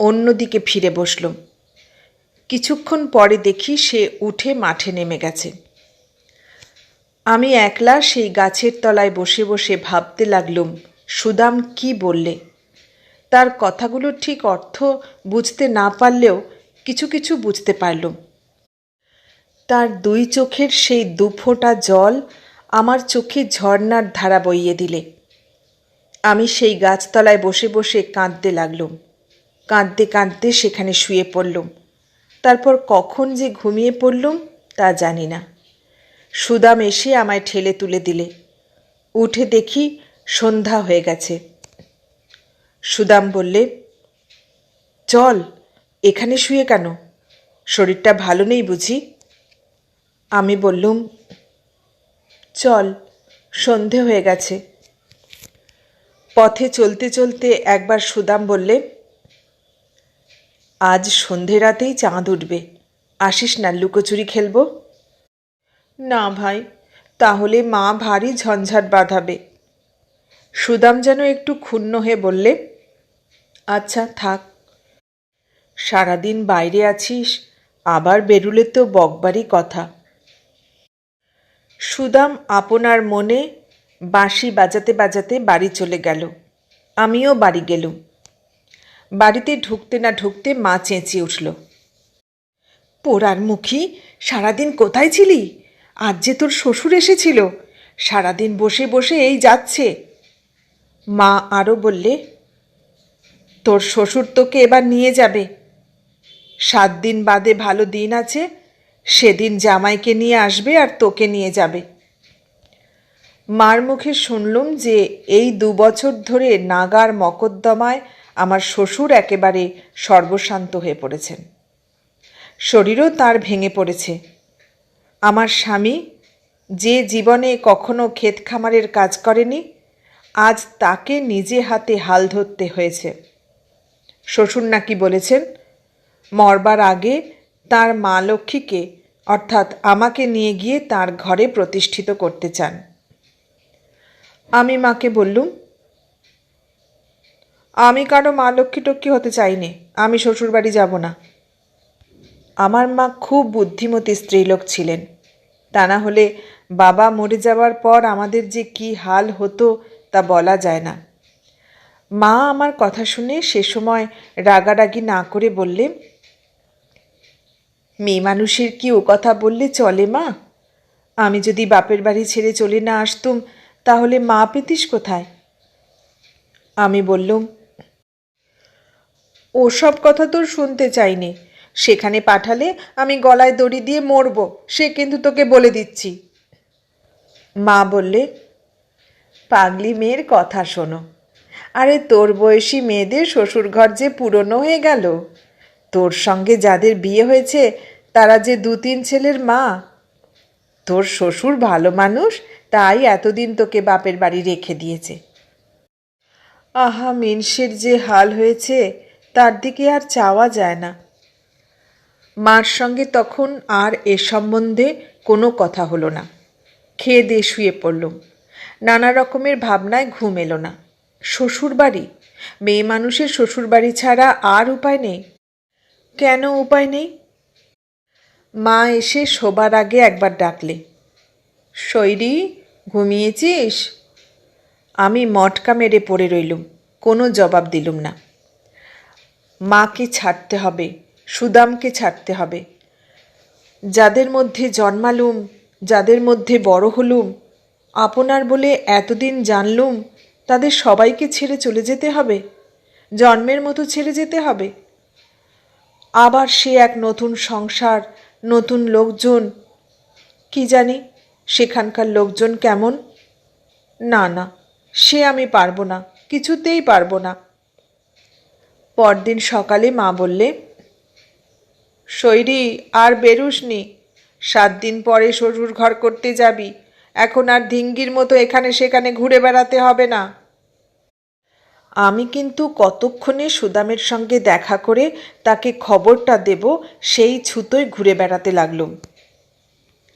অন্যদিকে ফিরে বসলুম। কিছুক্ষণ পরে দেখি সে উঠে মাঠে নেমে গেছে। আমি একলা সেই গাছের তলায় বসে বসে ভাবতে লাগলুম সুদাম কি বললে। তার কথাগুলোর ঠিক অর্থ বুঝতে না পারলেও কিছু কিছু বুঝতে পারলুম। তার দুই চোখের সেই দুফোঁটা জল আমার চোখে ঝর্ণার ধারা বইয়ে দিলে। আমি সেই গাছতলায় বসে বসে কাঁদতে লাগলুম। কাঁদতে কাঁদতে সেখানে শুয়ে পড়লুম। তারপর কখন যে ঘুমিয়ে পড়লুম তা জানি না। সুদাম এসে আমায় ঠেলে তুলে দিলে। উঠে দেখি সন্ধ্যা হয়ে গেছে। সুদাম বললে, চল, এখানে শুয়ে কেন? শরীরটা ভালো নেই বুঝি? আমি বললুম, চল, সন্ধে হয়ে গেছে। পথে চলতে চলতে একবার সুদাম বললে, আজ সন্ধে রাতেই চাঁদ উঠবে, আসিস না, লুকোচুরি খেলব? না ভাই, তাহলে মা ভারী ঝঞ্ঝাট বাঁধাবে। সুদাম যেন একটু ক্ষুণ্ণ হয়ে বললে, আচ্ছা থাক, সারাদিন বাইরে আছিস, আবার বেরুলে তো বকবারই কথা। সুদাম আপনার মনে বাঁশি বাজাতে বাজাতে বাড়ি চলে গেল। আমিও বাড়ি গেলুম। বাড়িতে ঢুকতে না ঢুকতে মা চেঁচিয়ে উঠল, পোড়ার মুখী, সারাদিন কোথায় ছিলি? আজ যে তোর শ্বশুর এসেছিল, সারাদিন বসে বসে এই যাচ্ছে। মা আরও বললে, তোর শ্বশুর তোকে এবার নিয়ে যাবে। 7 দিন বাদে ভালো দিন আছে, সেদিন জামাইকে নিয়ে আসবে আর তোকে নিয়ে যাবে। মার মুখে শুনলুম যে এই 2 বছর ধরে নাগার মকদ্দমায় আমার শ্বশুর একেবারে সর্বশান্ত হয়ে পড়েছেন। শরীরও তার ভেঙে পড়েছে। আমার স্বামী, যে জীবনে কখনো ক্ষেত খামারের কাজ করেনি, আজ তাকে নিজে হাতে হাল ধরতে হয়েছে। শ্বশুর নাকি বলেছেন, মরবার আগে তার মা লক্ষ্মীকে অর্থাৎ আমাকে নিয়ে গিয়ে তার ঘরে প্রতিষ্ঠিত করতে চান। আমি মাকে বললুম, আমি কারো মা লক্ষ্মী টক্ষ্মী হতে চাইনি, আমি শ্বশুরবাড়ি যাব না। আমার মা খুব বুদ্ধিমতী স্ত্রীলোক ছিলেন, তা না হলে বাবা মরে যাওয়ার পর আমাদের যে কি হাল হতো তা বলা যায় না। মা আমার কথা শুনে সে সময় রাগারাগি না করে বললে, মেয়ে মানুষের কি ও কথা বললে চলে মা? আমি যদি বাপের বাড়ি ছেড়ে চলে না আসতুম তাহলে মা পেতিস কোথায়? আমি বললুম, ওসব কথা তোর শুনতে চাইনি, সেখানে পাঠালে আমি গলায় দড়ি দিয়ে মরব, সে কিন্তু তোকে বলে দিচ্ছি। মা বললে, পাগলি মেয়ের কথা শোনো। আরে তোর বয়সী মেয়েদের শ্বশুরঘর যে পুরনো হয়ে গেল। তোর সঙ্গে যাদের বিয়ে হয়েছে তারা যে 2-3 ছেলের মা। তোর শ্বশুর ভালো মানুষ, তাই এতদিন তোকে বাপের বাড়ি রেখে দিয়েছে। আহা, মিনসের যে হাল হয়েছে তার দিকে আর চাওয়া যায় না। মার সঙ্গে তখন আর এ সম্বন্ধে কোনো কথা হলো না। খেয়ে দিয়ে শুয়ে পড়লুম। নানা রকমের ভাবনায় ঘুম এলো না। শ্বশুরবাড়ি, মেয়ে মানুষের শ্বশুরবাড়ি ছাড়া আর উপায় নেই। কেন উপায় নেই? মা এসে শোবার আগে একবার ডাকলে, শৈরি, ঘুমিয়েছিস? আমি মটকা মেরে পড়ে রইলুম, কোনো জবাব দিলুম না। মাকে ছাড়তে হবে, সুদামকে ছাড়তে হবে। যাদের মধ্যে জন্মালুম, যাদের মধ্যে বড় হলুম, আপনার বলে এতদিন জানলুম, তাদের সবাইকে ছেড়ে চলে যেতে হবে, জন্মের মতো ছেড়ে যেতে হবে। আবার সে এক নতুন সংসার, নতুন লোকজন। কি জানি সেখানকার লোকজন কেমন? না না, সে আমি পারবো না, কিছুতেই পারবো না। পরদিন সকালে মা বললে, শৈরি আর বেরুসনি, 7 দিন পরে শ্বশুর ঘর করতে যাবি, এখন আর ধিঙ্গির মতো এখানে সেখানে ঘুরে বেড়াতে হবে না। আমি কিন্তু কতক্ষণে সুদামের সঙ্গে দেখা করে তাকে খবরটা দেব সেই ছুতোয় ঘুরে বেড়াতে লাগলুম।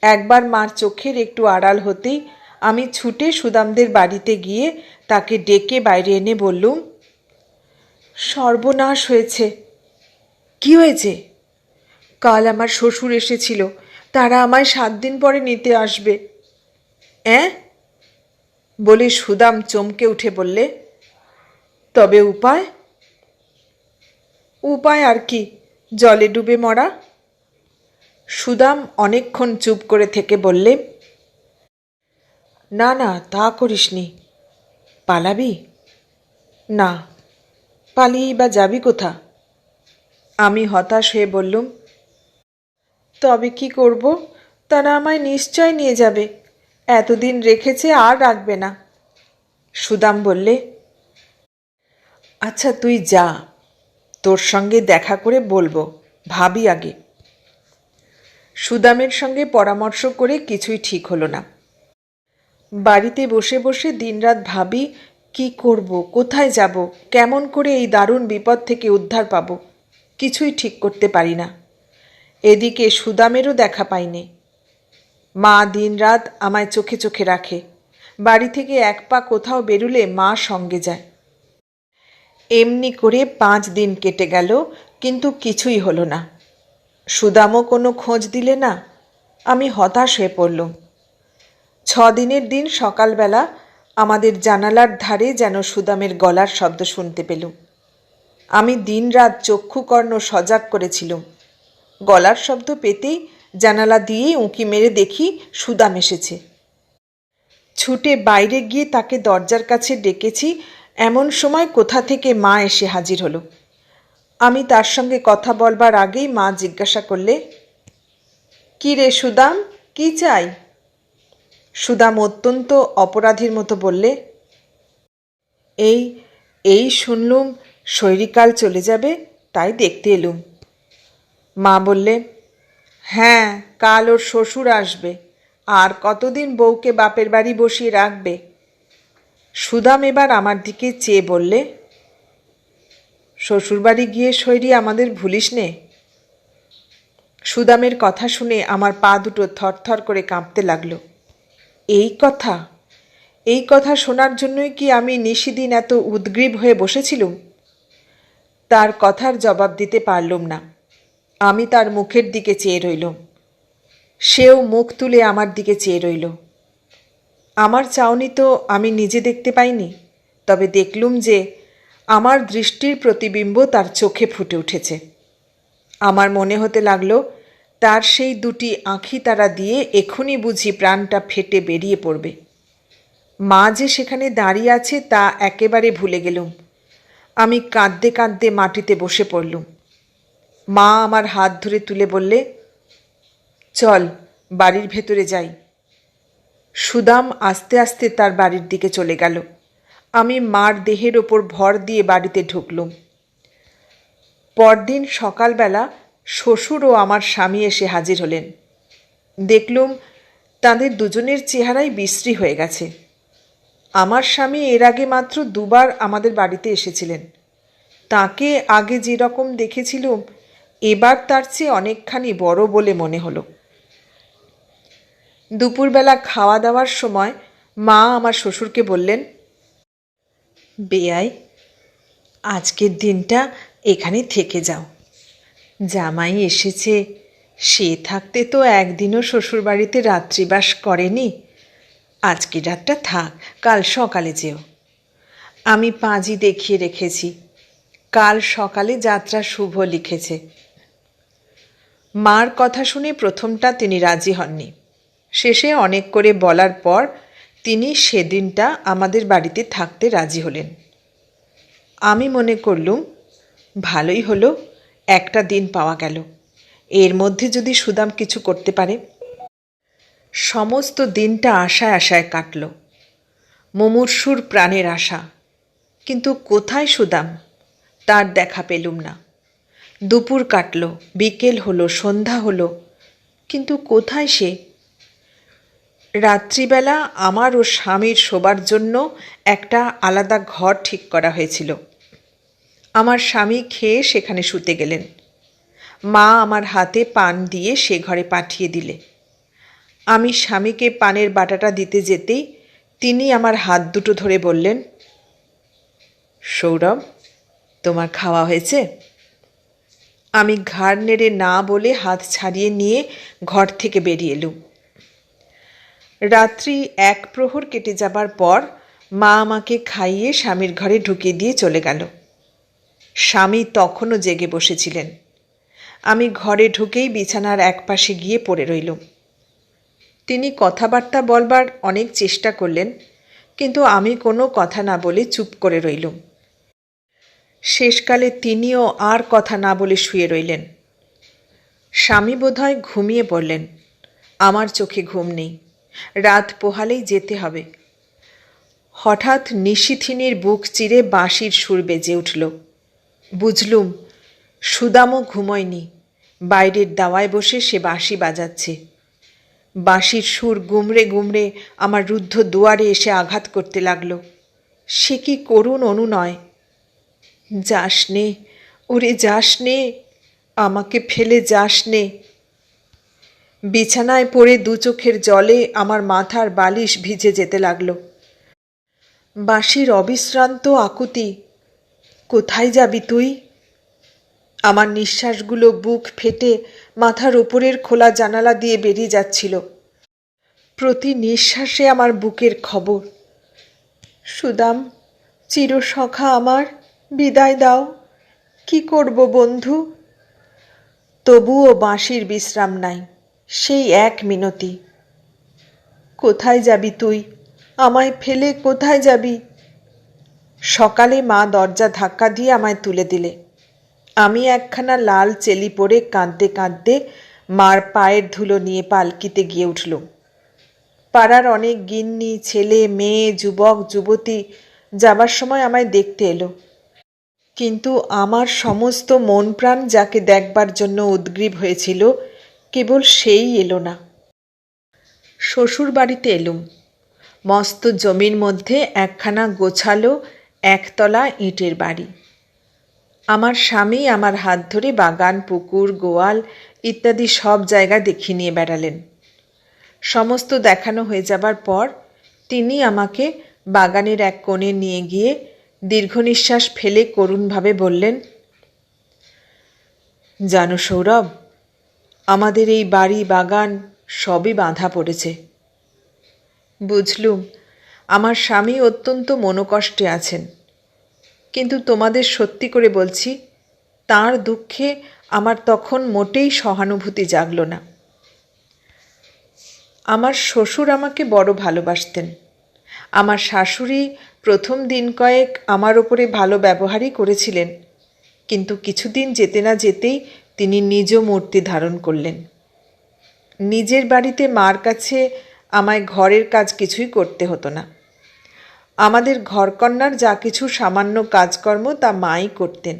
একবার মার চোখের একটু আড়াল হতেই আমি ছুটে সুদামদের বাড়িতে গিয়ে তাকে ডেকে বাইরে এনে বললুম, সর্বনাশ হয়েছে। কি হয়েছে? কাল আমার শ্বশুর এসেছিল, তারা আমায় 7 দিন পরে নিতে আসবে। বলে সুদাম চমকে উঠে বললে, তবে উপায়? উপায় আর কি, জলে ডুবে মরা। সুদাম অনেকক্ষণ চুপ করে থেকে বললে, না না, তা করিসনি। পালাবি? না, পালিয়েই বা যাবি কোথা? আমি হতাশ হয়ে বললুম, তবে কি করব? তারা আমায় নিশ্চয় নিয়ে যাবে, এতদিন রেখেছে আর রাখবে না। সুদাম বললে, আচ্ছা তুই যা, তোর সঙ্গে দেখা করে বলবো, ভাবি আগে। সুদামের সঙ্গে পরামর্শ করে কিছুই ঠিক হলো না। বাড়িতে বসে বসে দিনরাত ভাবি কি করব, কোথায় যাব, কেমন করে এই দারুণ বিপদ থেকে উদ্ধার পাব, কিছুই ঠিক করতে পারি না। এদিকে সুদামেরও দেখা পাইনি। মা দিনরাত আমায় চোখে চোখে রাখে, বাড়ি থেকে 1 পা কোথাও বেরুলে মা সঙ্গে যায়। এমনি করে 5 দিন কেটে গেল, কিন্তু কিছুই হলো না। সুদামও কোনো খোঁজ দিলে না। আমি হতাশ হয়ে পড়লুম। 6 দিনের দিন সকালবেলা আমাদের জানালার ধারে যেন সুদামের গলার শব্দ শুনতে পেলুম। আমি দিনরাত চক্ষুকর্ণ সজাগ করেছিলুম। গলার শব্দ পেতেই জানালা দিয়ে উঁকি মেরে দেখি সুদাম এসেছে। ছুটে বাইরে গিয়ে তাকে দরজার কাছে ডেকেছি, এমন সময় কোথা থেকে মা এসে হাজির হলো। আমি তার সঙ্গে কথা বলবার আগেই মা জিজ্ঞাসা করলে, কি রে সুদাম, কি চাই? সুদাম অত্যন্ত অপরাধীর মতো বললে, এই শুনলুম শৈরিকাল চলে যাবে, তাই দেখতে এলুম। মা বললে, হ্যাঁ, কাল ওর শ্বশুর আসবে, আর কতদিন বউকে বাপের বাড়ি বসিয়ে রাখবে? সুদাম এবার আমার দিকে চেয়ে বললে, শ্বশুরবাড়ি গিয়ে শৈরি আমাদের ভুলিস নে। সুদামের কথা শুনে আমার পা দুটো থরথর করে কাঁপতে লাগলো। এই কথা শোনার জন্যই কি আমি নিশিদিন এত উদ্গ্রীব হয়ে বসেছিলুম? তার কথার জবাব দিতে পারলুম না। আমি তার মুখের দিকে চেয়ে রইলুম। সেও মুখ তুলে আমার দিকে চেয়ে রইল। আমার চাউনি তো আমি নিজে দেখতে পাইনি, তবে দেখলুম যে আমার দৃষ্টির প্রতিবিম্ব তার চোখে ফুটে উঠেছে। আমার মনে হতে লাগলো তার সেই 2টি আঁখি তারা দিয়ে এখনই বুঝি প্রাণটা ফেটে বেরিয়ে পড়বে। মা যে সেখানে দাঁড়িয়ে আছে তা একেবারে ভুলে গেলুম। আমি কাঁদতে কাঁদতে মাটিতে বসে পড়লুম। মা আমার হাত ধরে তুলে বললে, চল বাড়ির ভেতরে যাই। সুদাম আস্তে আস্তে তার বাড়ির দিকে চলে গেল। আমি মার দেহের ওপর ভর দিয়ে বাড়িতে ঢুকলুম। পরদিন সকালবেলা শ্বশুর ও আমার স্বামী এসে হাজির হলেন। দেখলুম তাদের দুজনের চেহারাই বিশ্রী হয়ে গেছে। আমার স্বামী এর আগে মাত্র 2 বার আমাদের বাড়িতে এসেছিলেন। তাকে আগে যেরকম দেখেছিলুম, এবার তার চেয়ে অনেকখানি বড় বলে মনে হলো। দুপুরবেলা খাওয়া দাওয়ার সময় মা আমার শ্বশুরকে বললেন, বেয়াই, আজকের দিনটা এখানে থেকে যাও। জামাই এসেছে, সে থাকতে তো একদিনও শ্বশুরবাড়িতে রাত্রিবাস করেনি। আজকে রাতটা থাক, কাল সকালে যেও। আমি পাঁজি দেখিয়ে রেখেছি, কাল সকালে যাত্রা শুভ লিখেছে। মার কথা শুনে প্রথমটা তিনি রাজি হননি। শেষে অনেক করে বলার পর তিনি সেদিনটা আমাদের বাড়িতে থাকতে রাজি হলেন। আমি মনে করলুম ভালোই হলো, একটা দিন পাওয়া গেল। এর মধ্যে যদি সুদাম কিছু করতে পারে। সমস্ত দিনটা আশায় আশায় কাটল, মুমূর্ষুর প্রাণের আশা। কিন্তু কোথায় সুদাম, তার দেখা পেলুম না। দুপুর কাটল, বিকেল হলো, সন্ধ্যা হলো, কিন্তু কোথায় সে? রাত্রিবেলা আমার ও স্বামীর শোবার জন্য একটা আলাদা ঘর ঠিক করা হয়েছিল। আমার স্বামী খেয়ে সেখানে শুতে গেলেন। মা আমার হাতে পান দিয়ে সে ঘরে পাঠিয়ে দিলে। আমি স্বামীকে পানের বাটাটা দিতে যেতেই তিনি আমার হাত দুটো ধরে বললেন, সৌরভ, তোমার খাওয়া হয়েছে? আমি ঘাড় নেড়ে না বলে হাত ছাড়িয়ে নিয়ে ঘর থেকে বেরিয়ে এলুম। রাত্রি 1 প্রহর কেটে যাবার পর মা আমাকে খাইয়ে স্বামীর ঘরে ঢুকিয়ে দিয়ে চলে গেল। স্বামী তখনও জেগে বসেছিলেন। আমি ঘরে ঢুকেই বিছানার একপাশে গিয়ে পড়ে রইলুম। তিনি কথাবার্তা বলবার অনেক চেষ্টা করলেন, কিন্তু আমি কোনো কথা না বলে চুপ করে রইলুম। শেষকালে তিনিও আর কথা না বলে শুয়ে রইলেন। স্বামী বোধহয় ঘুমিয়ে পড়লেন। আমার চোখে ঘুম নেই, রাত পোহালেই যেতে হবে। হঠাৎ নিশিথিনীর বুক চিরে বাঁশির সুর বেজে উঠল। বুঝলুম সুদামও ঘুমোয়নি, বাইরের দাওয়ায় বসে সে বাঁশি বাজাচ্ছে। বাঁশির সুর গুমড়ে গুমড়ে আমার রুদ্ধ দুয়ারে এসে আঘাত করতে লাগল। সে কি করুণ অনুনয়! যাস নে, ওরে যাস নে, আমাকে ফেলে যাস নে। বিছানায় পড়ে দু চোখের জলে আমার মাথার বালিশ ভিজে যেতে লাগল। বাঁশির অবিশ্রান্ত আকুতি, কোথায় যাবি তুই? আমার নিঃশ্বাসগুলো বুক ফেটে মাথার ওপরের খোলা জানালা দিয়ে বেরিয়ে যাচ্ছিল। প্রতি নিঃশ্বাসে আমার বুকের খবর। সুদাম, চিরসখা আমার, বিদায় দাও। কি করব বন্ধু? তবুও বাঁশির বিশ্রাম নাই, সেই এক মিনতি। কোথায় যাবি তুই? আমায় ফেলে কোথায় যাবি? সকালে মা দরজা ধাক্কা দিয়ে আমায় তুলে দিলে। আমি একখানা লাল চেলি পরে কাঁদতে কাঁদতে মার পায়ের ধুলো নিয়ে পালকিতে গিয়ে উঠলুম। পাড়ার অনেক গিন্নি, ছেলে মেয়ে, যুবক যুবতী যাবার সময় আমায় দেখতে এলো, কিন্তু আমার সমস্ত মন প্রাণ যাকে দেখবার জন্য উদ্গ্রীব হয়েছিল, কেবল সেই এলো না। শ্বশুর বাড়িতে এলুম। মস্ত জমির মধ্যে একখানা গোছালো একতলা ইটের বাড়ি। আমার স্বামী আমার হাত ধরে বাগান, পুকুর, গোয়াল ইত্যাদি সব জায়গা দেখিয়ে নিয়ে বেড়ালেন। সমস্ত দেখানো হয়ে যাবার পর তিনি আমাকে বাগানের এক কোণে নিয়ে গিয়ে দীর্ঘ নিঃশ্বাস ফেলে করুণভাবে বললেন, জানো সৌরভ, আমাদের এই বাড়ি বাগান সবই বাঁধা পড়েছে। বুঝলুম আমার স্বামী অত্যন্ত মনোকষ্টে আছেন, কিন্তু তোমাদের সত্যি করে বলছি, তাঁর দুঃখে আমার তখন মোটেই সহানুভূতি জাগল না। আমার শ্বশুর আমাকে বড় ভালোবাসতেন। আমার শাশুড়ি প্রথম দিন কয়েক আমার ওপরে ভালো ব্যবহারই করেছিলেন, কিন্তু কিছুদিন যেতে না যেতেই তিনি নিজ মূর্তি ধারণ করলেন। নিজের বাড়িতে মার কাছে আমায় ঘরের কাজ কিছুই করতে হতো না। আমাদের ঘরকন্নার যা কিছু সামান্য কাজকর্ম তা মাই করতেন।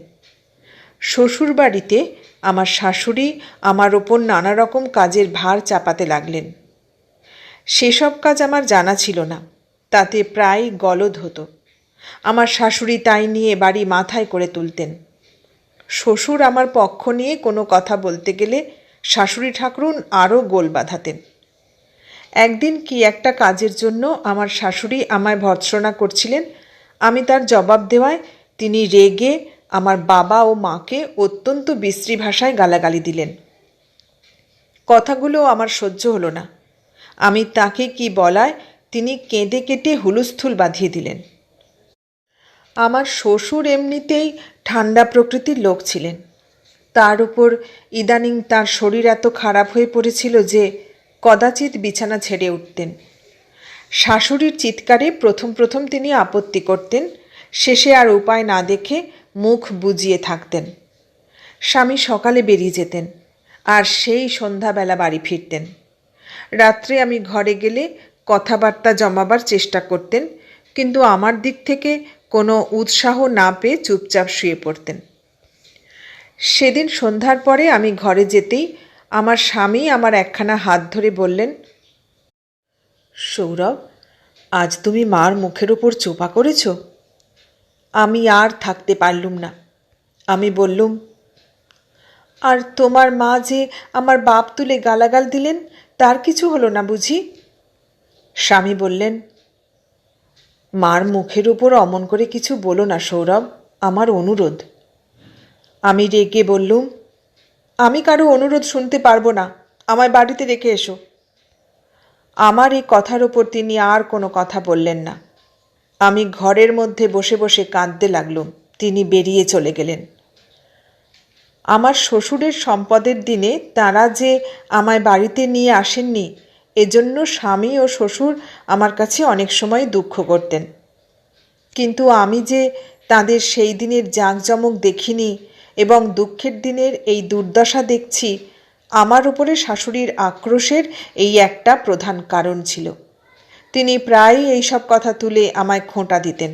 শ্বশুর বাড়িতে আমার শাশুড়ি আমার ওপর নানা রকম কাজের ভার চাপাতে লাগলেন। সেসব কাজ আমার জানা ছিল না, তাতে প্রায় গলদ হতো। আমার শাশুড়ি তাই নিয়ে বাড়ি মাথায় করে তুলতেন। শ্বশুর আমার পক্ষ নিয়ে কোনো কথা বলতে গেলে শাশুড়ি ঠাকুরুন আরও গোল বাঁধাতেন। একদিন কি একটা কাজের জন্য আমার শাশুড়ি আমায় ভর্ৎসনা করছিলেন, আমি তার জবাব দেওয়ায় তিনি রেগে আমার বাবা ও মাকে অত্যন্ত বিশ্রী ভাষায় গালাগালি দিলেন। কথাগুলো আমার সহ্য হলো না। আমি তাকে কি বলায় তিনি কেঁদে কেটে হুলস্থুল বাঁধিয়ে দিলেন। আমার শ্বশুর এমনিতেই ঠান্ডা প্রকৃতির লোক ছিলেন। তার উপর ইদানিং তার শরীর এত খারাপ হয়ে পড়েছিল যে কদাচিৎ বিছানা ছেড়ে উঠতেন। শাশুড়ির চিৎকারে প্রথম প্রথম তিনি আপত্তি করতেন, শেষে আর উপায় না দেখে মুখ বুজিয়ে থাকতেন। স্বামী সকালে বেরিয়ে যেতেন, আর সেই সন্ধ্যাবেলা বাড়ি ফিরতেন। রাত্রে আমি ঘরে গেলে কথাবার্তা জমাবার চেষ্টা করতেন, কিন্তু আমার দিক থেকে কোনো উৎসাহ না পেয়ে চুপচাপ শুয়ে পড়তেন। সেদিন সন্ধ্যার পরে আমি ঘরে যেতেই আমার স্বামী আমার একখানা হাত ধরে বললেন, সৌরভ, আজ তুমি মার মুখের ওপর চোপা করেছ। আমি আর থাকতে পারলুম না। আমি বললুম, আর তোমার মা যে আমার বাপ তুলে গালাগাল দিলেন, তার কিছু হলো না বুঝি? স্বামী বললেন, মার মুখের উপর অমন করে কিছু বলো না সৌরভ, আমার অনুরোধ। আমি রেগে বললুম, আমি কারো অনুরোধ শুনতে পারবো না, আমায় বাড়িতে রেখে এসো। আমার এই কথার ওপর তিনি আর কোনো কথা বললেন না। আমি ঘরের মধ্যে বসে বসে কাঁদতে লাগলুম। তিনি বেরিয়ে চলে গেলেন। আমার শ্বশুরের সম্পদের দিনে তাঁরা যে আমায় বাড়িতে নিয়ে আসেননি, এজন্য স্বামী ও শ্বশুর আমার কাছে অনেক সময় দুঃখ করতেন। কিন্তু আমি যে তাদের সেই দিনের জাঁকজমক দেখিনি এবং দুঃখের দিনের এই দুর্দশা দেখছি, আমার উপরে শাশুড়ির আক্রোশের এই একটা প্রধান কারণ ছিল। তিনি প্রায়ই এইসব কথা তুলে আমায় খোঁটা দিতেন।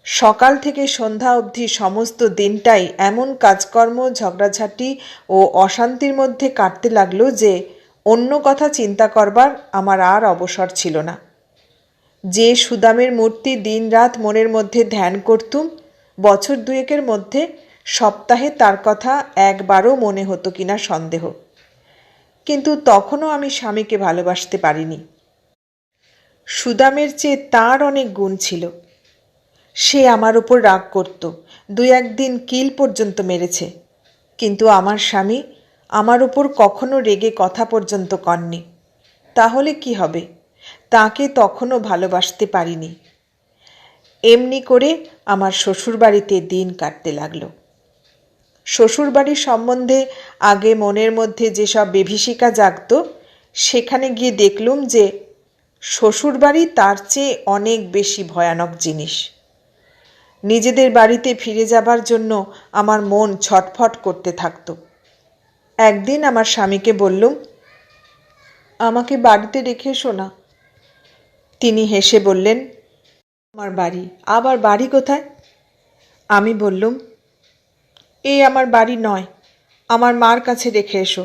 সকাল থেকে সন্ধ্যা অবধি সমস্ত দিনটাই এমন কাজকর্ম, ঝগড়াঝাঁটি ও অশান্তির মধ্যে কাটতে লাগলো যে অন্য কথা চিন্তা করবার আমার আর অবসর ছিল না। যে সুদামের মূর্তি দিনরাত মনের মধ্যে ধ্যান করতুম, বছর দুয়েকের মধ্যে সপ্তাহে তার কথা একবারও মনে হতো কিনা সন্দেহ। কিন্তু তখনও আমি স্বামীকে ভালোবাসতে পারিনি। সুদামের চেয়ে তার অনেক গুণ ছিল। সে আমার ওপর রাগ করত, দুই একদিন কিল পর্যন্ত মেরেছে, কিন্তু আমার স্বামী আমার ওপর কখনো রেগে কথা পর্যন্ত কননি। তাহলে কি হবে? তাকে তখনও ভালোবাসতে পারিনি। এমনি করে আমার শ্বশুরবাড়িতে দিন কাটতে লাগলো। শ্বশুরবাড়ির সম্বন্ধে আগে মনের মধ্যে যেসব বিভীষিকা জাগত, সেখানে গিয়ে দেখলুম যে শ্বশুরবাড়ি তার চেয়ে অনেক বেশি ভয়ানক জিনিস। নিজেদের বাড়িতে ফিরে যাবার জন্য আমার মন ছটফট করতে থাকত। একদিন আমার স্বামীকে বললুম, আমাকে বাড়িতে রেখে এসো না। তিনি হেসে বললেন, আমার বাড়ি? আবার বাড়ি কোথায়? আমি বললুম, এই আমার বাড়ি নয়, আমার মার কাছে রেখে এসো।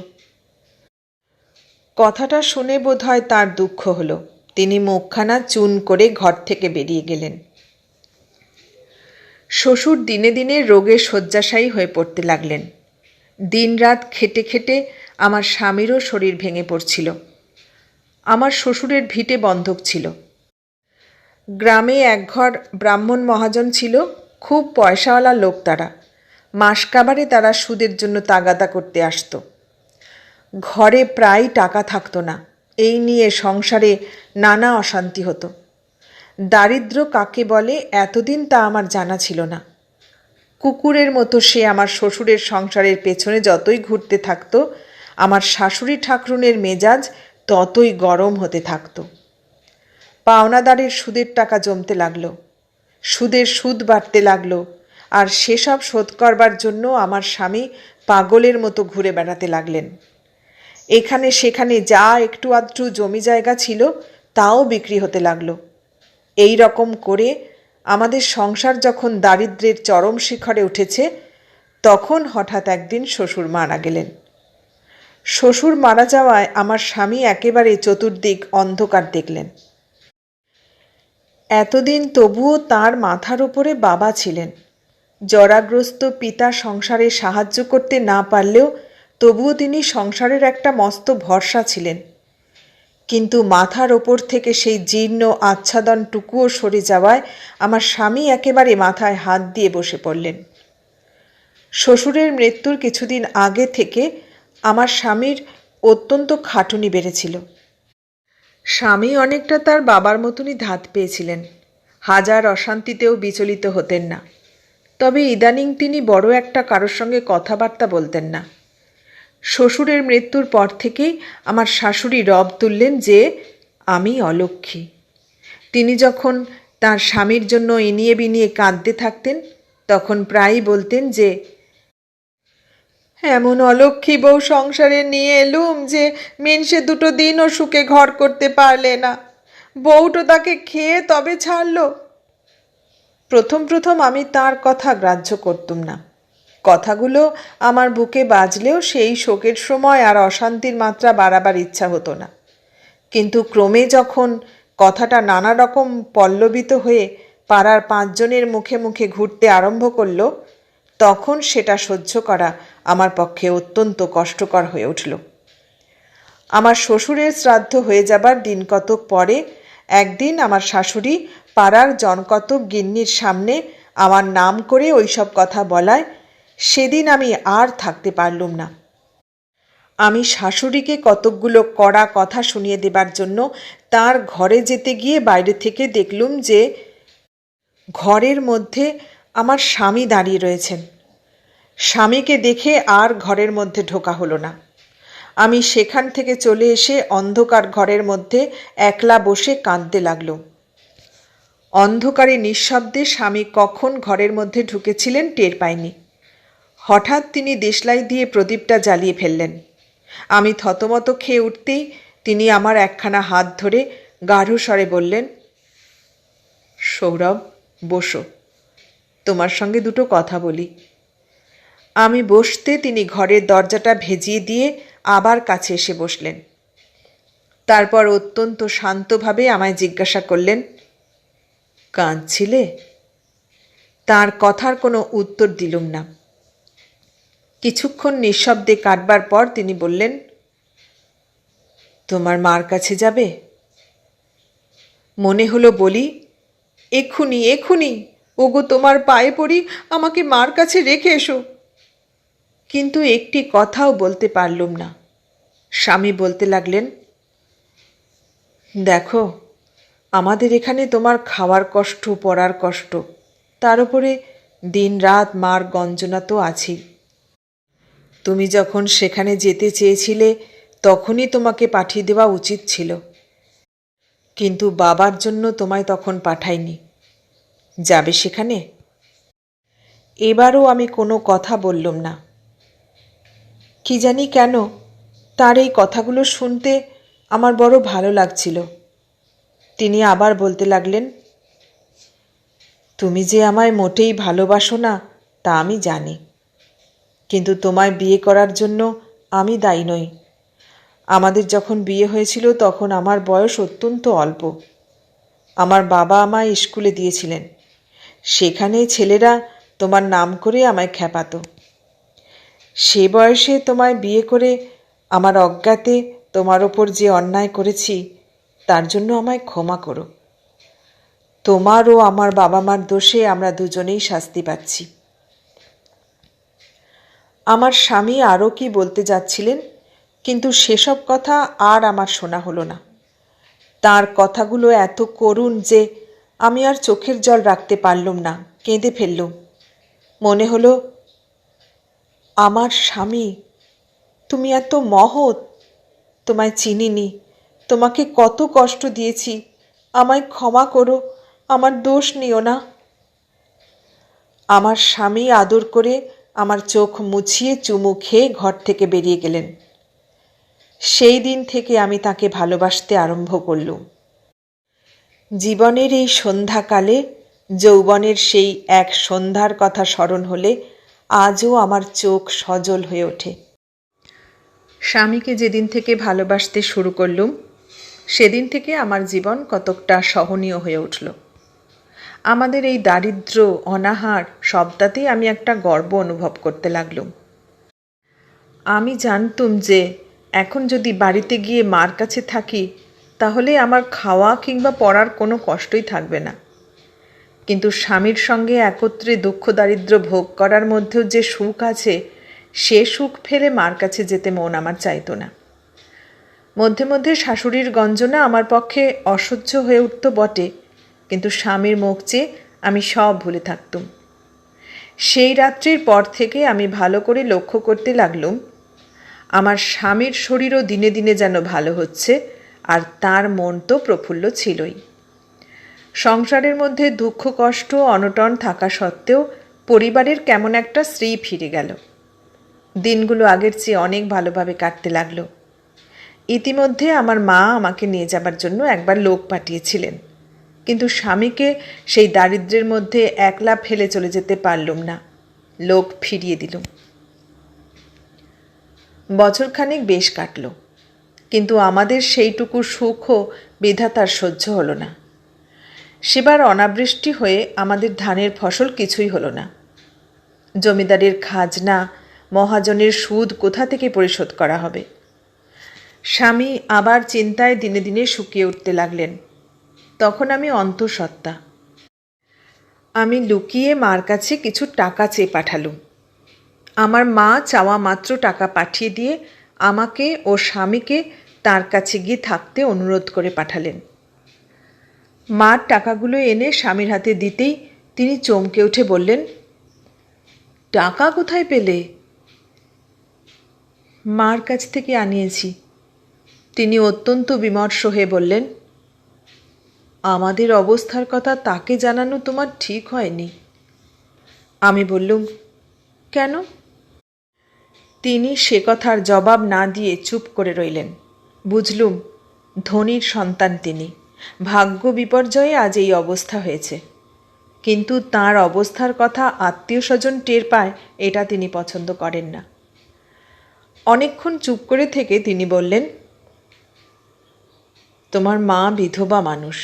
কথাটা শুনে বোধহয় তার দুঃখ হলো। তিনি মুখখানা চুন করে ঘর থেকে বেরিয়ে গেলেন। শ্বশুর দিনে দিনে রোগে শয্যাশায়ী হয়ে পড়তে লাগলেন। দিনরাত খেটে খেটে আমার স্বামীরও শরীর ভেঙে পড়ছিল। আমার শ্বশুরের ভিটে বন্ধক ছিল। গ্রামে একঘর ব্রাহ্মণ মহাজন ছিল, খুব পয়সাওয়ালা লোক তারা। মাসকাবারে তারা সুদের জন্য তাগাদা করতে আসত। ঘরে প্রায় টাকা থাকতো না। এই নিয়ে সংসারে নানা অশান্তি হতো। দারিদ্র কাকে বলে এতদিন তা আমার জানা ছিল না। কুকুরের মতো সে আমার শ্বশুরের সংসারের পেছনে যতই ঘুরতে থাকতো, আমার শাশুড়ি ঠাকরুনের মেজাজ ততই গরম হতে থাকত। পাওনাদারের সুদের টাকা জমতে লাগলো, সুদের সুদ বাড়তে লাগলো, আর সেসব শোধ করবার জন্য আমার স্বামী পাগলের মতো ঘুরে বেড়াতে লাগলেন। এখানে সেখানে যা একটু আধটু জমি জায়গা ছিল তাও বিক্রি হতে লাগলো। এই রকম করে আমাদের সংসার যখন দারিদ্র্যের চরম শিখরে উঠেছে, তখন হঠাৎ একদিন শ্বশুর মারা গেলেন। শ্বশুর মারা যাওয়ায় আমার স্বামী একেবারে চতুর্দিক অন্ধকার দেখলেন। এতদিন তবুও তার মাথার উপরে বাবা ছিলেন। জরাগ্রস্ত পিতা সংসারে সাহায্য করতে না পারলেও তবুও তিনি সংসারের একটা মস্ত ভরসা ছিলেন। কিন্তু মাথার ওপর থেকে সেই জীর্ণ আচ্ছাদনটুকুও সরে যাওয়ায় আমার স্বামী একেবারে মাথায় হাত দিয়ে বসে পড়লেন। শ্বশুরের মৃত্যুর কিছুদিন আগে থেকে আমার স্বামীর অত্যন্ত খাটুনি বেড়েছিল। স্বামী অনেকটা তার বাবার মতনই ধাত পেয়েছিলেন। হাজার অশান্তিতেও বিচলিত হতেন না। তবে ইদানিং তিনি বড় একটা কারোর সঙ্গে কথাবার্তা বলতেন না। শ্বশুরের মৃত্যুর পর থেকেই আমার শাশুড়ি রব তুললেন যে আমি অলক্ষ্মী। তিনি যখন তার স্বামীর জন্য ইনিয়ে বিনিয়ে কাঁদতে থাকতেন তখন প্রায়ই বলতেন যে এমন অলক্ষ্মী বউ সংসারে নিয়ে এলুম যে মিনসে 2 দিনও সুখে ঘর করতে পারলে না, বউটো তাকে খেয়ে তবে ছাড়ল। প্রথম প্রথম আমি তার কথা গ্রাহ্য করতুম না। কথাগুলো আমার বুকে বাজলেও সেই শোকের সময় আর অশান্তির মাত্রা বাড়াবার ইচ্ছা হতো না। কিন্তু ক্রমে যখন কথাটা নানা রকম পল্লবিত হয়ে পাড়ার 5 জনের মুখে মুখে ঘুরতে আরম্ভ করল, তখন সেটা সহ্য করা আমার পক্ষে অত্যন্ত কষ্টকর হয়ে উঠল। আমার শ্বশুরের শ্রাদ্ধ হয়ে যাবার দিন কতক পরে একদিন আমার শাশুড়ি পাড়ার জনকতক গিন্নির সামনে আমার নাম করে ওইসব কথা বলায় সেদিন আমি আর থাকতে পারলুম না। আমি শাশুড়িকে কতকগুলো কড়া কথা শুনিয়ে দেবার জন্য তার ঘরে যেতে গিয়ে বাইরে থেকে দেখলুম যে ঘরের মধ্যে আমার স্বামী দাঁড়িয়ে রয়েছেন। স্বামীকে দেখে আর ঘরের মধ্যে ঢোকা হলো না। আমি সেখান থেকে চলে এসে অন্ধকার ঘরের মধ্যে একলা বসে কাঁদতে লাগলুম। অন্ধকারে নিঃশব্দে স্বামী কখন ঘরের মধ্যে ঢুকেছিলেন টের পাইনি। হঠাৎ তিনি দেশলাই দিয়ে প্রদীপটা জ্বালিয়ে ফেললেন। আমি থতমত খেয়ে উঠতেই তিনি আমার একখানা হাত ধরে গাঢ় স্বরে বললেন, সৌরভ, বসো, তোমার সঙ্গে 2 কথা বলি। আমি বসতে তিনি ঘরের দরজাটা ভেজিয়ে দিয়ে আবার কাছে এসে বসলেন। তারপর অত্যন্ত শান্তভাবে আমায় জিজ্ঞাসা করলেন, কাঁদছিলে? তার কথার কোনো উত্তর দিলুম না। কিছুক্ষণ নিঃশব্দে কাটবার পর তিনি বললেন, তোমার মার কাছে যাবে? মনে হলো বলি, এক্ষুনি এক্ষুনি, ওগো তোমার পায়ে পড়ি, আমাকে মার কাছে রেখে এসো। কিন্তু একটি কথাও বলতে পারলুম না। স্বামী বলতে লাগলেন, দেখো, আমাদের এখানে তোমার খাওয়ার কষ্ট, পড়ার কষ্ট, তার উপরে দিন রাত মার গঞ্জনা তো আছেই। তুমি যখন সেখানে যেতে চেয়েছিলে তখনই তোমাকে পাঠিয়ে দেওয়া উচিত ছিল, কিন্তু বাবার জন্য তোমায় তখন পাঠাইনি। যাবে সেখানে? এবারও আমি কোনো কথা বললুম না। কি জানি কেন তার এই কথাগুলো শুনতে আমার বড় ভালো লাগছিল। তিনি আবার বলতে লাগলেন, তুমি যে আমায় মোটেই ভালোবাসো না তা আমি জানি, কিন্তু তোমায় বিয়ে করার জন্য আমি দায়ী নই। আমাদের যখন বিয়ে হয়েছিল তখন আমার বয়স অত্যন্ত অল্প। আমার বাবা আমায় স্কুলে দিয়েছিলেন। সেখানে ছেলেরা তোমার নাম করে আমায় খ্যাপাতো। সে বয়সে তোমায় বিয়ে করে আমার অজ্ঞাতে তোমার ওপর যে অন্যায় করেছি তার জন্য আমায় ক্ষমা করো। তোমার ও আমার বাবা মার দোষে আমরা দুজনেই শাস্তি পাচ্ছি। আমার স্বামী আরও কি বলতে যাচ্ছিলেন, কিন্তু সেসব কথা আর আমার শোনা হলো না। তার কথাগুলো এত করুণ যে আমি আর চোখের জল রাখতে পারলুম না, কেঁদে ফেললুম। মনে হলো, আমার স্বামী, তুমি এত মহৎ, তোমায় চিনিনি, তোমাকে কত কষ্ট দিয়েছি, আমায় ক্ষমা করো, আমার দোষ নিও না। আমার স্বামী আদর করে আমার চোখ মুছিয়ে চুমু খেয়ে ঘর থেকে বেরিয়ে গেলেন। সেই দিন থেকে আমি তাকে ভালোবাসতে আরম্ভ করলুম। জীবনের এই সন্ধ্যাকালে যৌবনের সেই এক সন্ধ্যার কথা স্মরণ হলে আজও আমার চোখ সজল হয়ে ওঠে। স্বামীকে যেদিন থেকে ভালোবাসতে শুরু করলুম সেদিন থেকে আমার জীবন কতকটা সহনীয় হয়ে উঠল। আমাদের এই দারিদ্র্য, অনাহার সবটাতেই আমি একটা গর্ব অনুভব করতে লাগলুম। আমি জানতুম যে এখন যদি বাড়িতে গিয়ে মার কাছে থাকি তাহলে আমার খাওয়া কিংবা পড়ার কোনো কষ্টই থাকবে না। কিন্তু স্বামীর সঙ্গে একত্রে দুঃখ দারিদ্র্য ভোগ করার মধ্যেও যে সুখ আছে, সে সুখ ফেলে মার কাছে যেতে মন আমার চাইতো না। মধ্যে মধ্যে শাশুড়ির গঞ্জনা আমার পক্ষে অসহ্য হয়ে উঠত বটে, কিন্তু স্বামীর মুখ চেয়ে আমি সব ভুলে থাকতুম। সেই রাত্রির পর থেকে আমি ভালো করে লক্ষ্য করতে লাগলুম, আমার স্বামীর শরীরও দিনে দিনে যেন ভালো হচ্ছে, আর তার মন তো প্রফুল্ল ছিলই। সংসারের মধ্যে দুঃখ কষ্ট অনটন থাকা সত্ত্বেও পরিবারের কেমন একটা শ্রী ফিরে গেল। দিনগুলো আগের চেয়ে অনেক ভালোভাবে কাটতে লাগলো। ইতিমধ্যে আমার মা আমাকে নিয়ে যাবার জন্য একবার লোক পাঠিয়েছিলেন, কিন্তু স্বামীকে সেই দারিদ্র্যের মধ্যে একলা ফেলে চলে যেতে পারলুম না। লোক ফিরিয়ে দিলুম। বছরখানেক বেশ কাটল, কিন্তু আমাদের সেইটুকু সুখও বিধাতার সহ্য হলো না। সেবার অনাবৃষ্টি হয়ে আমাদের ধানের ফসল কিছুই হলো না। জমিদারের খাজনা, মহাজনের সুদ কোথা থেকে পরিশোধ করা হবে? স্বামী আবার চিন্তায় দিনে দিনে শুকিয়ে উঠতে লাগলেন। তখন আমি অন্তঃসত্ত্বা। আমি লুকিয়ে মার কাছে কিছু টাকা চেয়ে পাঠালুম। আমার মা চাওয়া মাত্র টাকা পাঠিয়ে দিয়ে আমাকে ও স্বামীকে তার কাছে গিয়ে থাকতে অনুরোধ করে পাঠালেন। মার টাকাগুলো এনে স্বামীর হাতে দিতেই তিনি চমকে উঠে বললেন, টাকা কোথায় পেলে? মার কাছ থেকে আনিয়েছি। তিনি অত্যন্ত বিমর্ষ হয়ে বললেন, আমাদের অবস্থার কথা তাকে জানানো তোমার ঠিক হয়নি। আমি বললুম, কেন? তিনি সে কথার জবাব না দিয়ে চুপ করে রইলেন। বুঝলুম, ধনীর সন্তান তিনি, ভাগ্য বিপর্যয়ে আজ এই অবস্থা হয়েছে। কিন্তু তার অবস্থার কথা আত্মীয় স্বজন টের পায়, এটা তিনি পছন্দ করেন না। অনেকক্ষণ চুপ করে থেকে তিনি বললেন, তোমার মা বিধবা মানুষ,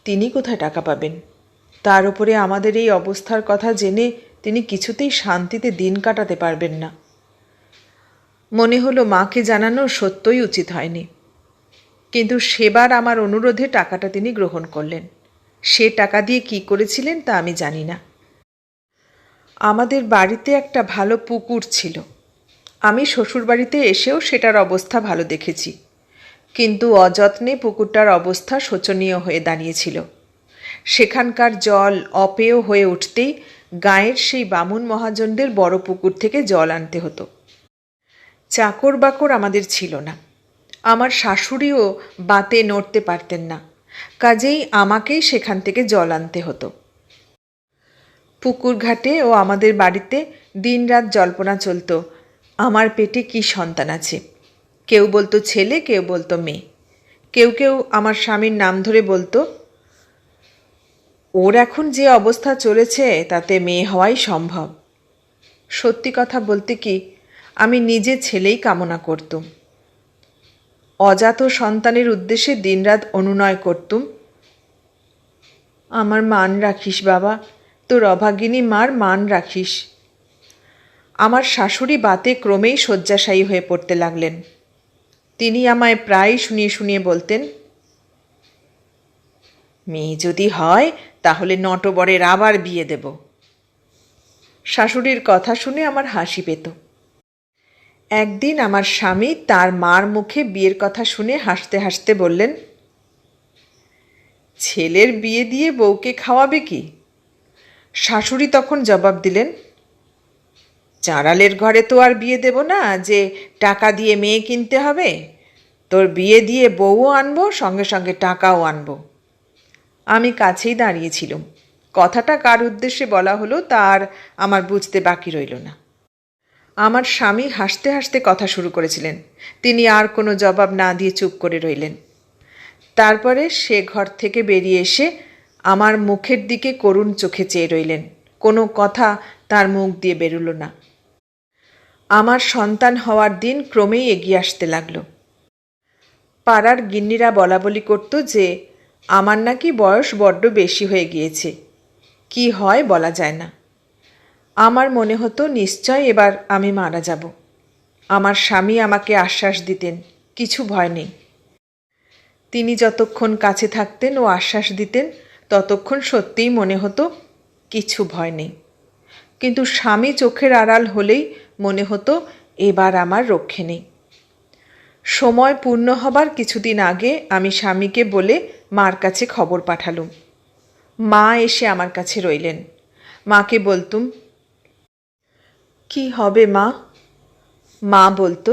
তিনি কোথায় টাকা পাবেন? তার উপরে আমাদের এই অবস্থার কথা জেনে তিনি কিছুতেই শান্তিতে দিন কাটাতে পারবেন না। মনে হলো মাকে জানানো সত্যই উচিত হয়নি, কিন্তু সেবার আমার অনুরোধে টাকাটা তিনি গ্রহণ করলেন। সে টাকা দিয়ে কি করেছিলেন তা আমি জানি না। আমাদের বাড়িতে একটা ভালো পুকুর ছিল। আমি শ্বশুরবাড়িতে এসেও সেটার অবস্থা ভালো দেখেছি, কিন্তু অযত্নে পুকুরটার অবস্থা শোচনীয় হয়ে দাঁড়িয়েছিল। সেখানকার জল অপেয় হয়ে উঠতেই গাঁয়ের সেই বামুন মহাজনদের বড় পুকুর থেকে জল আনতে হতো। চাকর বাকর আমাদের ছিল না। আমার শাশুড়িও বাতে নড়তে পারতেন না, কাজেই আমাকেই সেখান থেকে জল আনতে হতো। পুকুর ঘাটে ও আমাদের বাড়িতে দিনরাত জল্পনা চলত, আমার পেটে কি সন্তান আছে। কেউ বলতো ছেলে, কেউ বলতো মেয়ে। কেউ কেউ আমার স্বামীর নাম ধরে বলতো, ওর এখন যে অবস্থা চলেছে তাতে মেয়ে হওয়াই সম্ভব। সত্যি কথা বলতে কি, আমি নিজে ছেলেই কামনা করতুম। অজাত সন্তানের উদ্দেশ্যে দিনরাত অনুনয় করতুম, আমার মান রাখিস বাবা, তোর অভাগিনী মার মান রাখিস। আমার শাশুড়ি বাতে ক্রমেই শয্যাশায়ী হয়ে পড়তে লাগলেন। তিনি আমায় প্রায় শুনিয়ে শুনিয়ে বলতেন, মেয়ে যদি হয় তাহলে নটবরের আবার বিয়ে দেব। শাশুড়ির কথা শুনে আমার হাসি পেত। একদিন আমার স্বামী তার মার মুখে বিয়ের কথা শুনে হাসতে হাসতে বললেন, ছেলের বিয়ে দিয়ে বউকে খাওয়াবে কি? শাশুড়ি তখন জবাব দিলেন, চাঁড়ালের ঘরে তো আর বিয়ে দেব না যে টাকা দিয়ে মেয়ে কিনতে হবে। তোর বিয়ে দিয়ে বউও আনবো, সঙ্গে সঙ্গে টাকাও আনবো। আমি কাছেই দাঁড়িয়েছিলাম। কথাটা কার উদ্দেশ্যে বলা হলো তার আমার বুঝতে বাকি রইল না। আমার স্বামী হাসতে হাসতে কথা শুরু করেছিলেন। তিনি আর কোনো জবাব না দিয়ে চুপ করে রইলেন। তারপরে সে ঘর থেকে বেরিয়ে এসে আমার মুখের দিকে করুণ চোখে চেয়ে রইলেন। কোনো কথা তার মুখ দিয়ে বেরোল না। আমার সন্তান হওয়ার দিন ক্রমেই এগিয়ে আসতে লাগলো। পাড়ার গিন্নিরা বলাবলি করত যে আমার নাকি বয়স বড্ড বেশি হয়ে গিয়েছে, কি হয় বলা যায় না। আমার মনে হতো নিশ্চয় এবার আমি মারা যাব। আমার স্বামী আমাকে আশ্বাস দিতেন, কিছু ভয় নেই। তিনি যতক্ষণ কাছে থাকতেন ও আশ্বাস দিতেন ততক্ষণ সত্যিই মনে হতো কিছু ভয় নেই, কিন্তু স্বামী চোখের আড়াল হলেই মনে হতো এবার আমার রক্ষে নেই। সময় পূর্ণ হবার কিছুদিন আগে আমি স্বামীকে বলে মার কাছে খবর পাঠালুম। মা এসে আমার কাছে রইলেন। মাকে বলতুম, কি হবে মা? মা বলতো,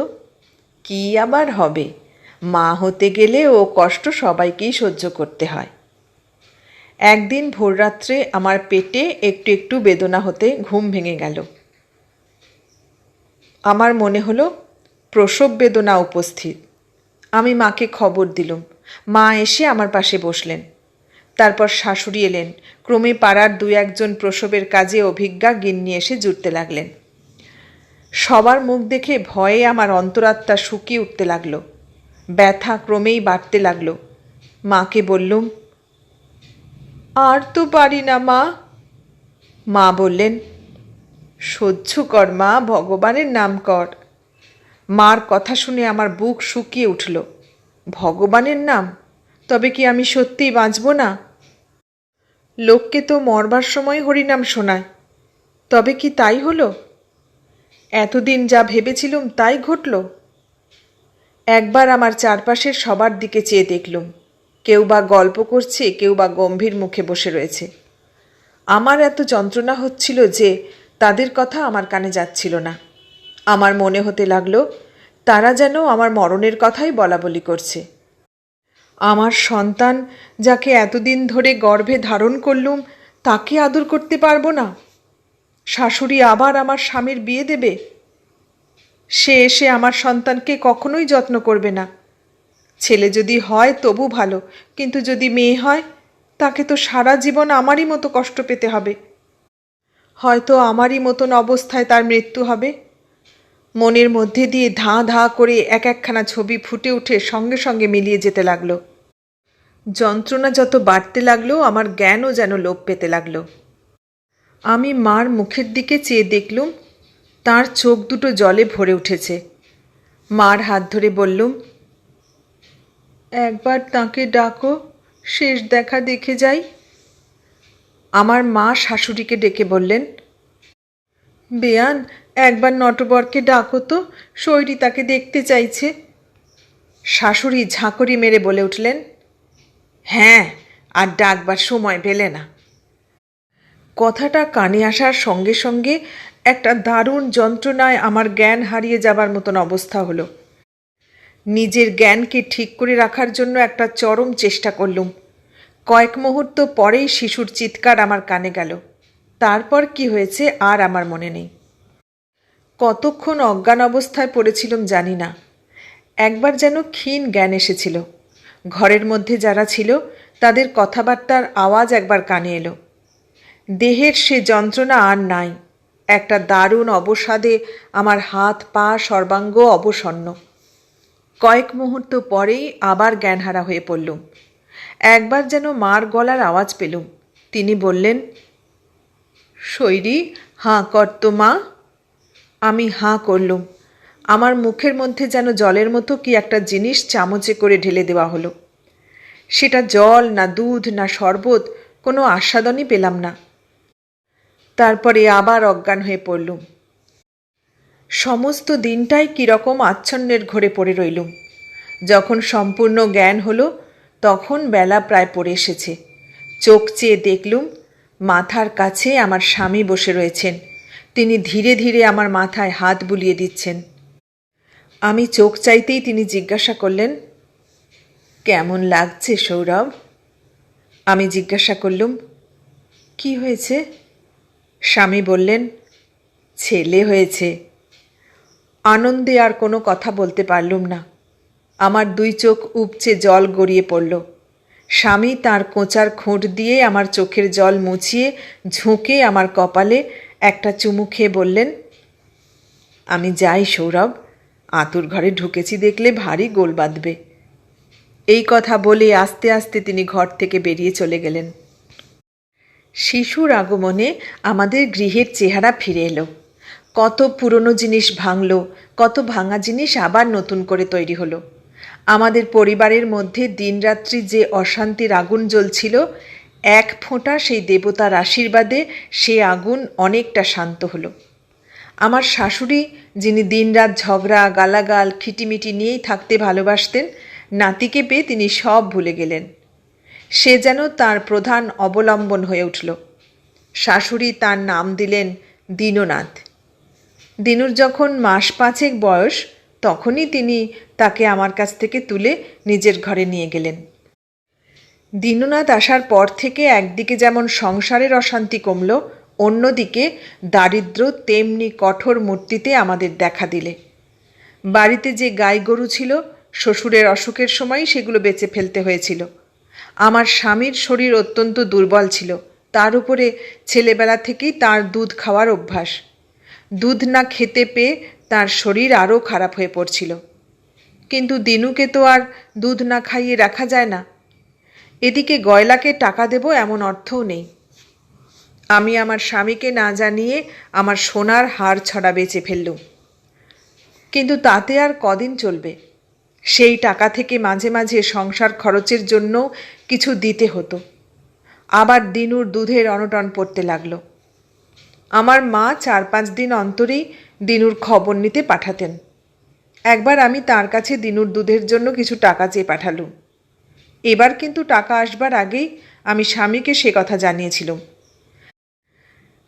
কি আবার হবে, মা হতে গেলে ও কষ্ট সবাইকেই সহ্য করতে হয়। একদিন ভোররাত্রে আমার পেটে একটু একটু বেদনা হতে ঘুম ভেঙে গেল। আমার মনে হলো প্রসব বেদনা উপস্থিত। আমি মাকে খবর দিলুম। মা এসে আমার পাশে বসলেন। তারপর শাশুড়ি এলেন। ক্রমে পাড়ার দু একজন প্রসবের কাজে অভিজ্ঞা গিন্নি এসে জুটতে লাগলেন। সবার মুখ দেখে ভয়ে আমার অন্তরাত্মা শুকিয়ে উঠতে লাগলো। ব্যথা ক্রমেই বাড়তে লাগলো। মাকে বললুম, আর তো পারি না মা। মা বললেন, সহ্য কর মা, ভগবানের নাম কর। মার কথা শুনে আমার বুক শুকিয়ে উঠল। ভগবানের নাম? তবে কি আমি সত্যিই বাঁচব না? লোককে তো মরবার সময় হরিনাম শোনায়, তবে কি তাই হলো? এতদিন যা ভেবেছিলুম তাই ঘটল? একবার আমার চারপাশের সবার দিকে চেয়ে দেখলুম। কেউ বা গল্প করছে, কেউ বা গম্ভীর মুখে বসে রয়েছে। আমার এত যন্ত্রণা হচ্ছিল যে তাদের কথা আমার কানে যাচ্ছিল না। আমার মনে হতে লাগলো তারা যেন আমার মরণের কথাই বলাবলি করছে। আমার সন্তান, যাকে এতদিন ধরে গর্ভে ধারণ করলুম, তাকে আদর করতে পারবো না? শাশুড়ি আবার আমার স্বামীর বিয়ে দেবে? সে এসে আমার সন্তানকে কখনোই যত্ন করবে না। ছেলে যদি হয় তবু ভালো, কিন্তু যদি মেয়ে হয়, তাকে তো সারা জীবন আমারই মতো কষ্ট পেতে হবে। হয়তো আমারই মতন অবস্থায় তার মৃত্যু হবে। মনের মধ্যে দিয়ে ধাঁ ধাঁ করে এক একখানা ছবি ফুটে উঠে সঙ্গে সঙ্গে মিলিয়ে যেতে লাগলো। যন্ত্রণা যত বাড়তে লাগলো, আমার জ্ঞানও যেন লোপ পেতে লাগলো। আমি মার মুখের দিকে চেয়ে দেখলুম, তার চোখ দুটো জলে ভরে উঠেছে। মার হাত ধরে বললুম, একবার তাকে ডাকো, শেষ দেখা দেখে যাই। আমার মা শাশুড়িকে ডেকে বললেন, বেয়ান, একবার নটবরকে ডাকো তো, শৈরি তাকে দেখতে চাইছে। শাশুড়ি ঝাঁকুরি মেরে বলে উঠলেন, হ্যাঁ, আর ডাকবার সময় পেলে না। কথাটা কানে আসার সঙ্গে সঙ্গে একটা দারুণ যন্ত্রণায় আমার জ্ঞান হারিয়ে যাবার মতন অবস্থা হলো। নিজের জ্ঞানকে ঠিক করে রাখার জন্য একটা চরম চেষ্টা করলুম। কয়েক মুহূর্ত পরেই শিশুর চিৎকার আমার কানে গেল। তারপর কি হয়েছে আর আমার মনে নেই। কতক্ষণ অজ্ঞান অবস্থায় পড়েছিলাম জানি না। একবার যেন ক্ষীণ জ্ঞান এসেছিল। ঘরের মধ্যে যারা ছিল তাদের কথাবার্তার আওয়াজ একবার কানে এলো। দেহের সে যন্ত্রণা আর নাই। একটা দারুণ অবসাদে আমার হাত পা সর্বাঙ্গ অবসন্ন। কয়েক মুহূর্ত পরেই আবার জ্ঞানহারা হয়ে পড়লুম। একবার যেন মার গলার আওয়াজ পেলুম। তিনি বললেন, শৈরি, হাঁ কর তো মা। আমি হাঁ করলুম। আমার মুখের মধ্যে যেন জলের মতো কি একটা জিনিস চামচে করে ঢেলে দেওয়া হলো। সেটা জল না দুধ না শরবত, কোনো আস্বাদনই পেলাম না। তারপরে আবার অজ্ঞান হয়ে পড়লুম। সমস্ত দিনটাই কীরকম আচ্ছন্নের ঘোরে পড়ে রইলুম। যখন সম্পূর্ণ জ্ঞান হলো, তখন বেলা প্রায় পড়ে এসেছে। চোখ চেয়ে দেখলুম, মাথার কাছে আমার স্বামী বসে রয়েছেন। তিনি ধীরে ধীরে আমার মাথায় হাত বুলিয়ে দিচ্ছেন। আমি চোখ চাইতেই তিনি জিজ্ঞাসা করলেন, কেমন লাগছে সৌরভ? আমি জিজ্ঞাসা করলুম, কি হয়েছে? স্বামী বললেন, ছেলে হয়েছে। আনন্দে আর কোনো কথা বলতে পারলুম না। আমার দুই চোখ উপচে জল গড়িয়ে পড়ল। স্বামী তাঁর কোঁচার খুঁট দিয়ে আমার চোখের জল মুছিয়ে ঝুঁকে আমার কপালে একটা চুমু খেয়ে বললেন, আমি যাই সৌরভ, আতুর ঘরে ঢুকেছি দেখলে ভারী গোল বাঁধবে। এই কথা বলে আস্তে আস্তে তিনি ঘর থেকে বেরিয়ে চলে গেলেন। শিশুর আগমনে আমাদের গৃহের চেহারা ফিরে এলো। কত পুরনো জিনিস ভাঙল, কত ভাঙা জিনিস আবার নতুন করে তৈরি হলো। আমাদের পরিবারের মধ্যে দিনরাত্রি যে অশান্তির আগুন জ্বলছিল, এক ফোঁটা সেই দেবতার আশীর্বাদে সে আগুন অনেকটা শান্ত হলো। আমার শাশুড়ি, যিনি দিনরাত ঝগড়া গালাগাল খিটিমিটি নিয়েই থাকতে ভালোবাসতেন, নাতিকে পেয়ে তিনি সব ভুলে গেলেন। সে যেন তার প্রধান অবলম্বন হয়ে উঠল। শাশুড়ি তার নাম দিলেন দীননাথ। দিনুর যখন মাস 5 বয়স তখনই তিনি তাকে আমার কাছ থেকে তুলে নিজের ঘরে নিয়ে গেলেন। দীননাথ আসার পর থেকে একদিকে যেমন সংসারের অশান্তি কমল, অন্যদিকে দারিদ্র তেমনি কঠোর মূর্তিতে আমাদের দেখা দিলে। বাড়িতে যে গাই গরু ছিল, শ্বশুরের অসুখের সময় সেগুলো বেচে ফেলতে হয়েছিল। আমার স্বামীর শরীর অত্যন্ত দুর্বল ছিল, তার উপরে ছেলেবেলা থেকেই তার দুধ খাওয়ার অভ্যাস। দুধ না খেতে পেয়ে তার শরীর আরও খারাপ হয়ে পড়ছিল। কিন্তু দিনুকে তো আর দুধ না খাইয়ে রাখা যায় না। এদিকে গয়লাকে টাকা দেব এমন অর্থও নেই। আমি আমার স্বামীকে না জানিয়ে আমার সোনার হার ছড়া বেচে ফেললুম। কিন্তু তাতে আর কদিন চলবে? সেই টাকা থেকে মাঝে মাঝে সংসার খরচের জন্য কিছু দিতে হতো। আবার দিনুর দুধের অনটন পড়তে লাগলো। আমার মা 4-5 দিন অন্তরেই দিনুর খবর নিতে পাঠাতেন। একবার আমি তার কাছে দিনুর দুধের জন্য কিছু টাকা চেয়ে পাঠালুম। এবার কিন্তু টাকা আসবার আগেই আমি স্বামীকে সে কথা জানিয়েছিলাম।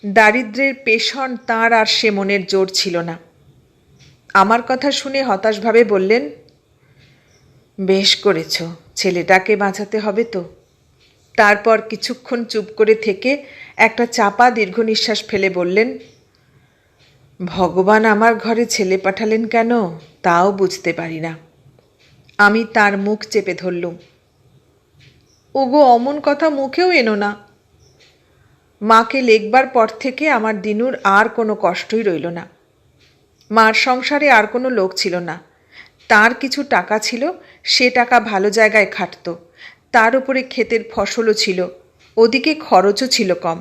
দারিদ্র্যের পেষণ তাঁর আর সে মনের জোর ছিল না। আমার কথা শুনে হতাশভাবে বললেন, বেশ করেছ, ছেলেটাকে বাঁচাতে হবে তো। তারপর কিছুক্ষণ চুপ করে থেকে একটা চাপা দীর্ঘ নিঃশ্বাস ফেলে বললেন, ভগবান আমার ঘরে ছেলে পাঠালেন কেন তাও বুঝতে পারি না। আমি তার মুখ চেপে ধরলুম। ওগো, অমন কথা মুখেও এনো না। মাকে লেখবার পর থেকে আমার দিনুর আর কোনো কষ্টই রইল না। মার সংসারে আর কোনো লোক ছিল না। তার কিছু টাকা ছিল, সে টাকা ভালো জায়গায় খাটত। তার উপরে ক্ষেতের ফসলও ছিল, ওদিকে খরচও ছিল কম।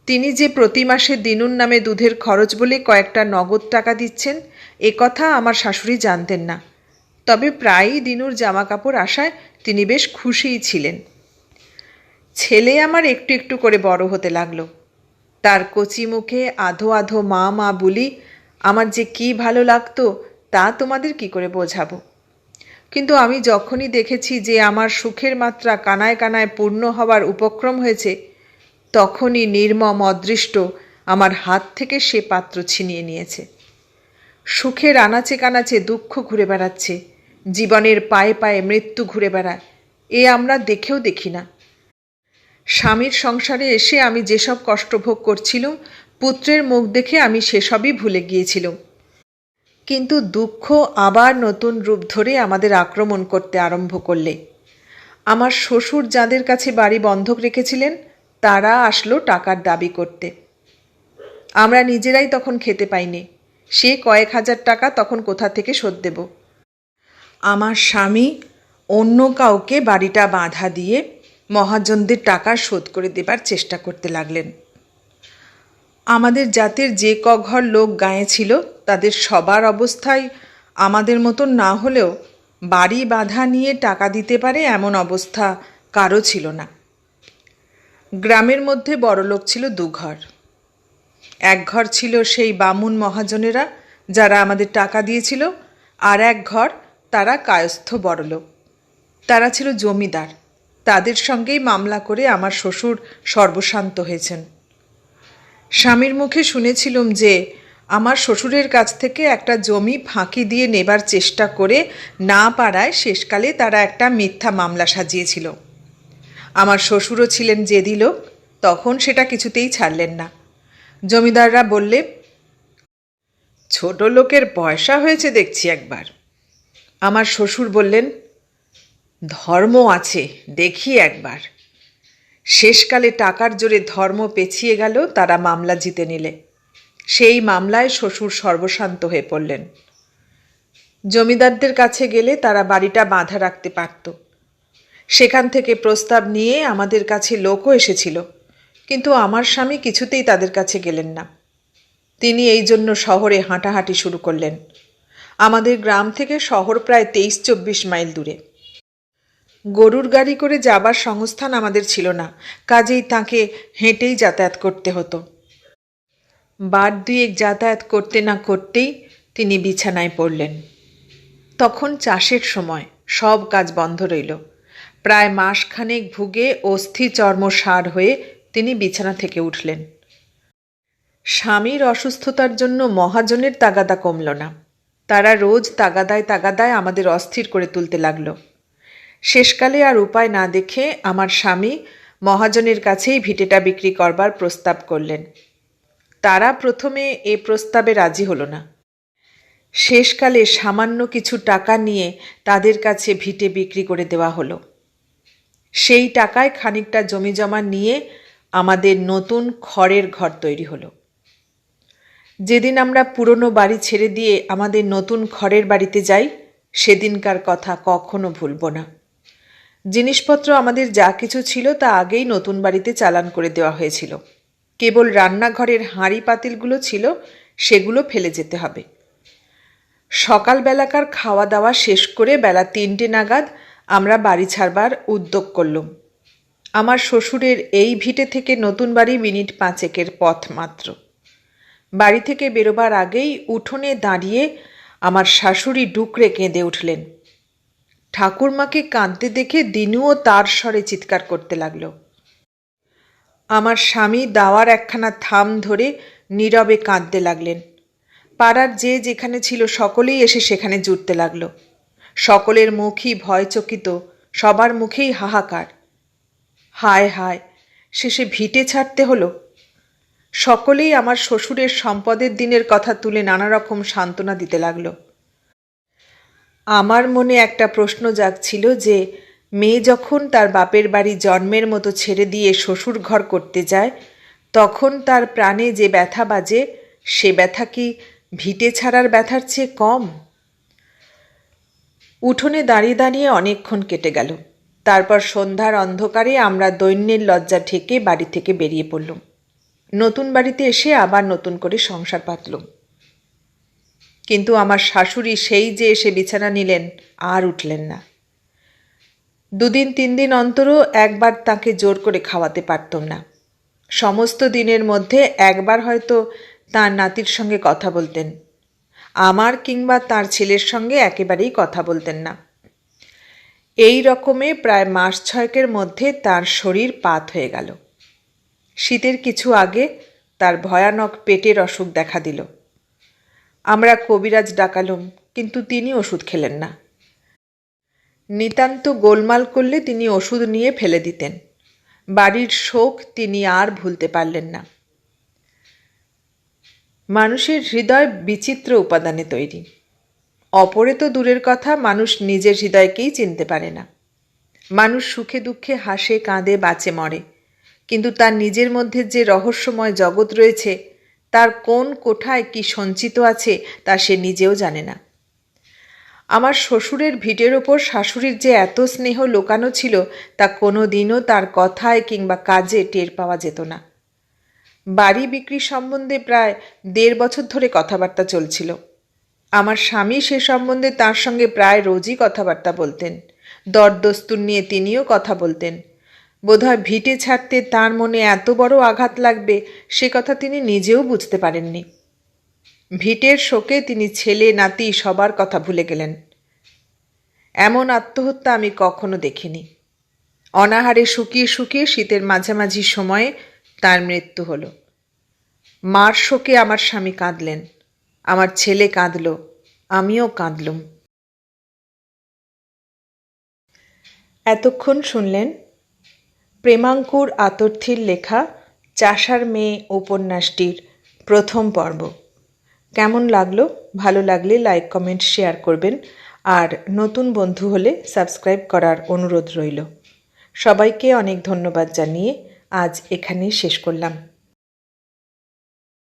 তিনি যে প্রতি মাসে দিনুর নামে দুধের খরচ বলে কয়েকটা নগদ টাকা দিচ্ছেন, এ কথা আমার শাশুড়ি জানতেন না। তবে প্রায়ই দিনুর জামা কাপড় আসায় তিনি বেশ খুশিই ছিলেন। ছেলে আমার একটু একটু করে বড় হতে লাগলো। তার কচি মুখে আধো আধো মা মা বলি আমার যে কি ভালো লাগতো তা তোমাদের কি করে বোঝাবো। কিন্তু আমি যখনই দেখেছি যে আমার সুখের মাত্রা কানায় কানায় পূর্ণ হওয়ার উপক্রম হয়েছে, তখনই নির্মম অদৃষ্ট আমার হাত থেকে সে পাত্র ছিনিয়ে নিয়েছে। সুখের আনাচে কানাচে দুঃখ ঘুরে বেড়াচ্ছে, জীবনের পায়ে পায়ে মৃত্যু ঘুরে বেড়ায়, এ আমরা দেখেও দেখি না। স্বামীর সংসারে এসে আমি যেসব কষ্ট ভোগ করছিলুম, পুত্রের মুখ দেখে আমি সেসবই ভুলে গিয়েছিলুম। কিন্তু দুঃখ আবার নতুন রূপ ধরে আমাদের আক্রমণ করতে আরম্ভ করলে। আমার শ্বশুর যাদের কাছে বাড়ি বন্ধক রেখেছিলেন, তারা আসলো টাকার দাবি করতে। আমরা নিজেরাই তখন খেতে পাইনি, সে কয়েক হাজার টাকা তখন কোথা থেকে শোধ দেব। আমার স্বামী অন্য কাউকে বাড়িটা বাঁধা দিয়ে মহাজনদের টাকা শোধ করে দেবার চেষ্টা করতে লাগলেন। আমাদের জাতের যে কঘর লোক গাঁয়ে ছিল, তাদের সবার অবস্থাই আমাদের মতন না হলেও বাড়ি বাঁধা নিয়ে টাকা দিতে পারে এমন অবস্থা কারো ছিল না। গ্রামের মধ্যে বড়লোক ছিল 2 ঘর। এক ঘর ছিল সেই বামুন মহাজনেরা যারা আমাদের টাকা দিয়েছিল, আর এক ঘর তারা কায়স্থ বড়লোক। তারা ছিল জমিদার। তাদের সঙ্গেই মামলা করে আমার শ্বশুর সর্বশান্ত হয়েছেন। স্বামীর মুখে শুনেছিলুম যে আমার শ্বশুরের কাছ থেকে একটা জমি ফাঁকি দিয়ে নেবার চেষ্টা করে না পারায় শেষকালে তারা একটা মিথ্যা মামলা সাজিয়েছিল। আমার শ্বশুরও ছিলেন জেদি লোক, তখন সেটা কিছুতেই ছাড়লেন না। জমিদাররা বললে, ছোট লোকের পয়সা হয়েছে দেখছি একবার। আমার শ্বশুর বললেন, ধর্ম আছে দেখি একবার। শেষকালে টাকার জোরে ধর্ম পেছিয়ে গেল, তারা মামলা জিতে নিলে। সেই মামলায় শ্বশুর সর্বশান্ত হয়ে পড়লেন। জমিদারদের কাছে গেলে তারা বাড়িটা বাঁধা রাখতে পারত। সেখান থেকে প্রস্তাব নিয়ে আমাদের কাছে লোকও এসেছিল, কিন্তু আমার স্বামী কিছুতেই তাদের কাছে গেলেন না। তিনি এই জন্য শহরে হাঁটাহাঁটি শুরু করলেন। আমাদের গ্রাম থেকে শহর প্রায় 23-24 মাইল দূরে। গরুর গাড়ি করে যাবার সংস্থান আমাদের ছিল না, কাজেই তাকে হেঁটেই যাতায়াত করতে হতো। বার 2 যাতায়াত করতে না করতেই তিনি বিছানায় পড়লেন। তখন চাষের সময়, সব কাজ বন্ধ রইল। প্রায় মাসখানেক ভুগে অস্থি চর্মসার হয়ে তিনি বিছানা থেকে উঠলেন। স্বামীর অসুস্থতার জন্য মহাজনের তাগাদা কমল না। তারা রোজ তাগাদায় তাগাদায় আমাদের অস্থির করে তুলতে লাগল। শেষকালে আর উপায় না দেখে আমার স্বামী মহাজনের কাছেই ভিটেটা বিক্রি করবার প্রস্তাব করলেন। তারা প্রথমে এ প্রস্তাবে রাজি হলো না। শেষকালে সামান্য কিছু টাকা নিয়ে তাদের কাছে ভিটে বিক্রি করে দেওয়া হলো। সেই টাকায় খানিকটা জমি জমা নিয়ে আমাদের নতুন খড়ের ঘর তৈরি হলো। যেদিন আমরা পুরনো বাড়ি ছেড়ে দিয়ে আমাদের নতুন খড়ের বাড়িতে যাই, সেদিনকার কথা কখনো ভুলব না। জিনিসপত্র আমাদের যা কিছু ছিল তা আগেই নতুন বাড়িতে চালান করে দেওয়া হয়েছিল। কেবল রান্নাঘরের হাঁড়ি পাতিলগুলো ছিল, সেগুলো ফেলে যেতে হবে। সকালবেলাকার খাওয়া দাওয়া শেষ করে বেলা 3টে নাগাদ আমরা বাড়ি ছাড়বার উদ্যোগ করলুম। আমার শ্বশুরের এই ভিটে থেকে নতুন বাড়ি মিনিট 5 পথ মাত্র। বাড়ি থেকে বেরোবার আগেই উঠোনে দাঁড়িয়ে আমার শাশুড়ি ডুকরে কেঁদে উঠলেন। ঠাকুরমাকে কাঁদতে দেখে দিনুও তার স্বরে চিৎকার করতে লাগল। আমার স্বামী দাওয়ার একখানা থাম ধরে নীরবে কাঁদতে লাগলেন। পাড়ার যে যেখানে ছিল সকলেই এসে সেখানে জুটতে লাগল। সকলের মুখই ভয়চকিত, সবার মুখেই হাহাকার। হায় হায়, শেষে ভিটে ছাড়তে হলো। সকলেই আমার শ্বশুরের সম্পদের দিনের কথা তুলে নানা রকম সান্ত্বনা দিতে লাগল। আমার মনে একটা প্রশ্ন জাগছিল যে, মেয়ে যখন তার বাপের বাড়ি জন্মের মতো ছেড়ে দিয়ে শ্বশুর ঘর করতে যায়, তখন তার প্রাণে যে ব্যথা বাজে, সে ব্যথা কি ভিটে ছাড়ার ব্যথার চেয়ে কম? উঠোনে দাঁড়িয়ে দাঁড়িয়ে অনেকক্ষণ কেটে গেল। তারপর সন্ধ্যার অন্ধকারে আমরা দৈন্যের লজ্জা ঠেকে বাড়ি থেকে বেরিয়ে পড়লুম। নতুন বাড়িতে এসে আবার নতুন করে সংসার পাতলুম। কিন্তু আমার শাশুড়ি সেই যে এসে বিছানা নিলেন, আর উঠলেন না। 2 দিন 3 দিন অন্তরও একবার তাকে জোর করে খাওয়াতে পারতাম না। সমস্ত দিনের মধ্যে একবার হয়তো তার নাতির সঙ্গে কথা বলতেন। আমার কিংবা তার ছেলের সঙ্গে একেবারেই কথা বলতেন না। এই রকমে প্রায় মাস 6 মধ্যে তার শরীর পাত হয়ে গেল। শীতের কিছু আগে তার ভয়ানক পেটের অসুখ দেখা দিল। আমরা কবিরাজ ডাকালুম, কিন্তু তিনি ওষুধ খেলেন না। নিতান্ত গোলমাল করলে তিনি ওষুধ নিয়ে ফেলে দিতেন। বাড়ির শোক তিনি আর ভুলতে পারলেন না। মানুষের হৃদয় বিচিত্র উপাদানে তৈরি। অপরে তো দূরের কথা, মানুষ নিজের হৃদয়কেই চিনতে পারে না। মানুষ সুখে দুঃখে হাসে, কাঁদে, বাঁচে, মরে, কিন্তু তার নিজের মধ্যে যে রহস্যময় জগৎ রয়েছে, তার কোন কোঠায় কি সঞ্চিত আছে তা সে নিজেও জানে না। আমার শ্বশুরের ভিটের ওপর শাশুড়ির যে এত স্নেহ লোকানো ছিল, তা কোনো দিনও তার কথায় কিংবা কাজে টের পাওয়া যেত না। বাড়ি বিক্রি সম্বন্ধে প্রায় 1.5 বছর ধরে কথাবার্তা চলছিল। আমার স্বামী সে সম্বন্ধে তার সঙ্গে প্রায় রোজই কথাবার্তা বলতেন। দরদস্তুর নিয়ে তিনিও কথা বলতেন। বোধহয় ভিটে ছাড়তে তার মনে এত বড় আঘাত লাগবে, সে কথা তিনি নিজেও বুঝতে পারেননি। ভিটের শোকে তিনি ছেলে নাতি সবার কথা ভুলে গেলেন। এমন আত্মহত্যা আমি কখনো দেখিনি। অনাহারে শুকিয়ে শুকিয়ে শীতের মাঝামাঝি সময়ে তার মৃত্যু হলো। মার শোকে আমার স্বামী কাঁদলেন, আমার ছেলে কাঁদল, আমিও কাঁদলুম। এতক্ষণ শুনলেন প্রেমাঙ্কুর আতর্থীর লেখা চাষার মেয়ে উপন্যাসটির প্রথম পর্ব। কেমন লাগলো? ভালো লাগলে লাইক, কমেন্ট, শেয়ার করবেন। আর নতুন বন্ধু হলে সাবস্ক্রাইব করার অনুরোধ রইল। সবাইকে অনেক ধন্যবাদ জানিয়ে আজ এখানেই শেষ করলাম।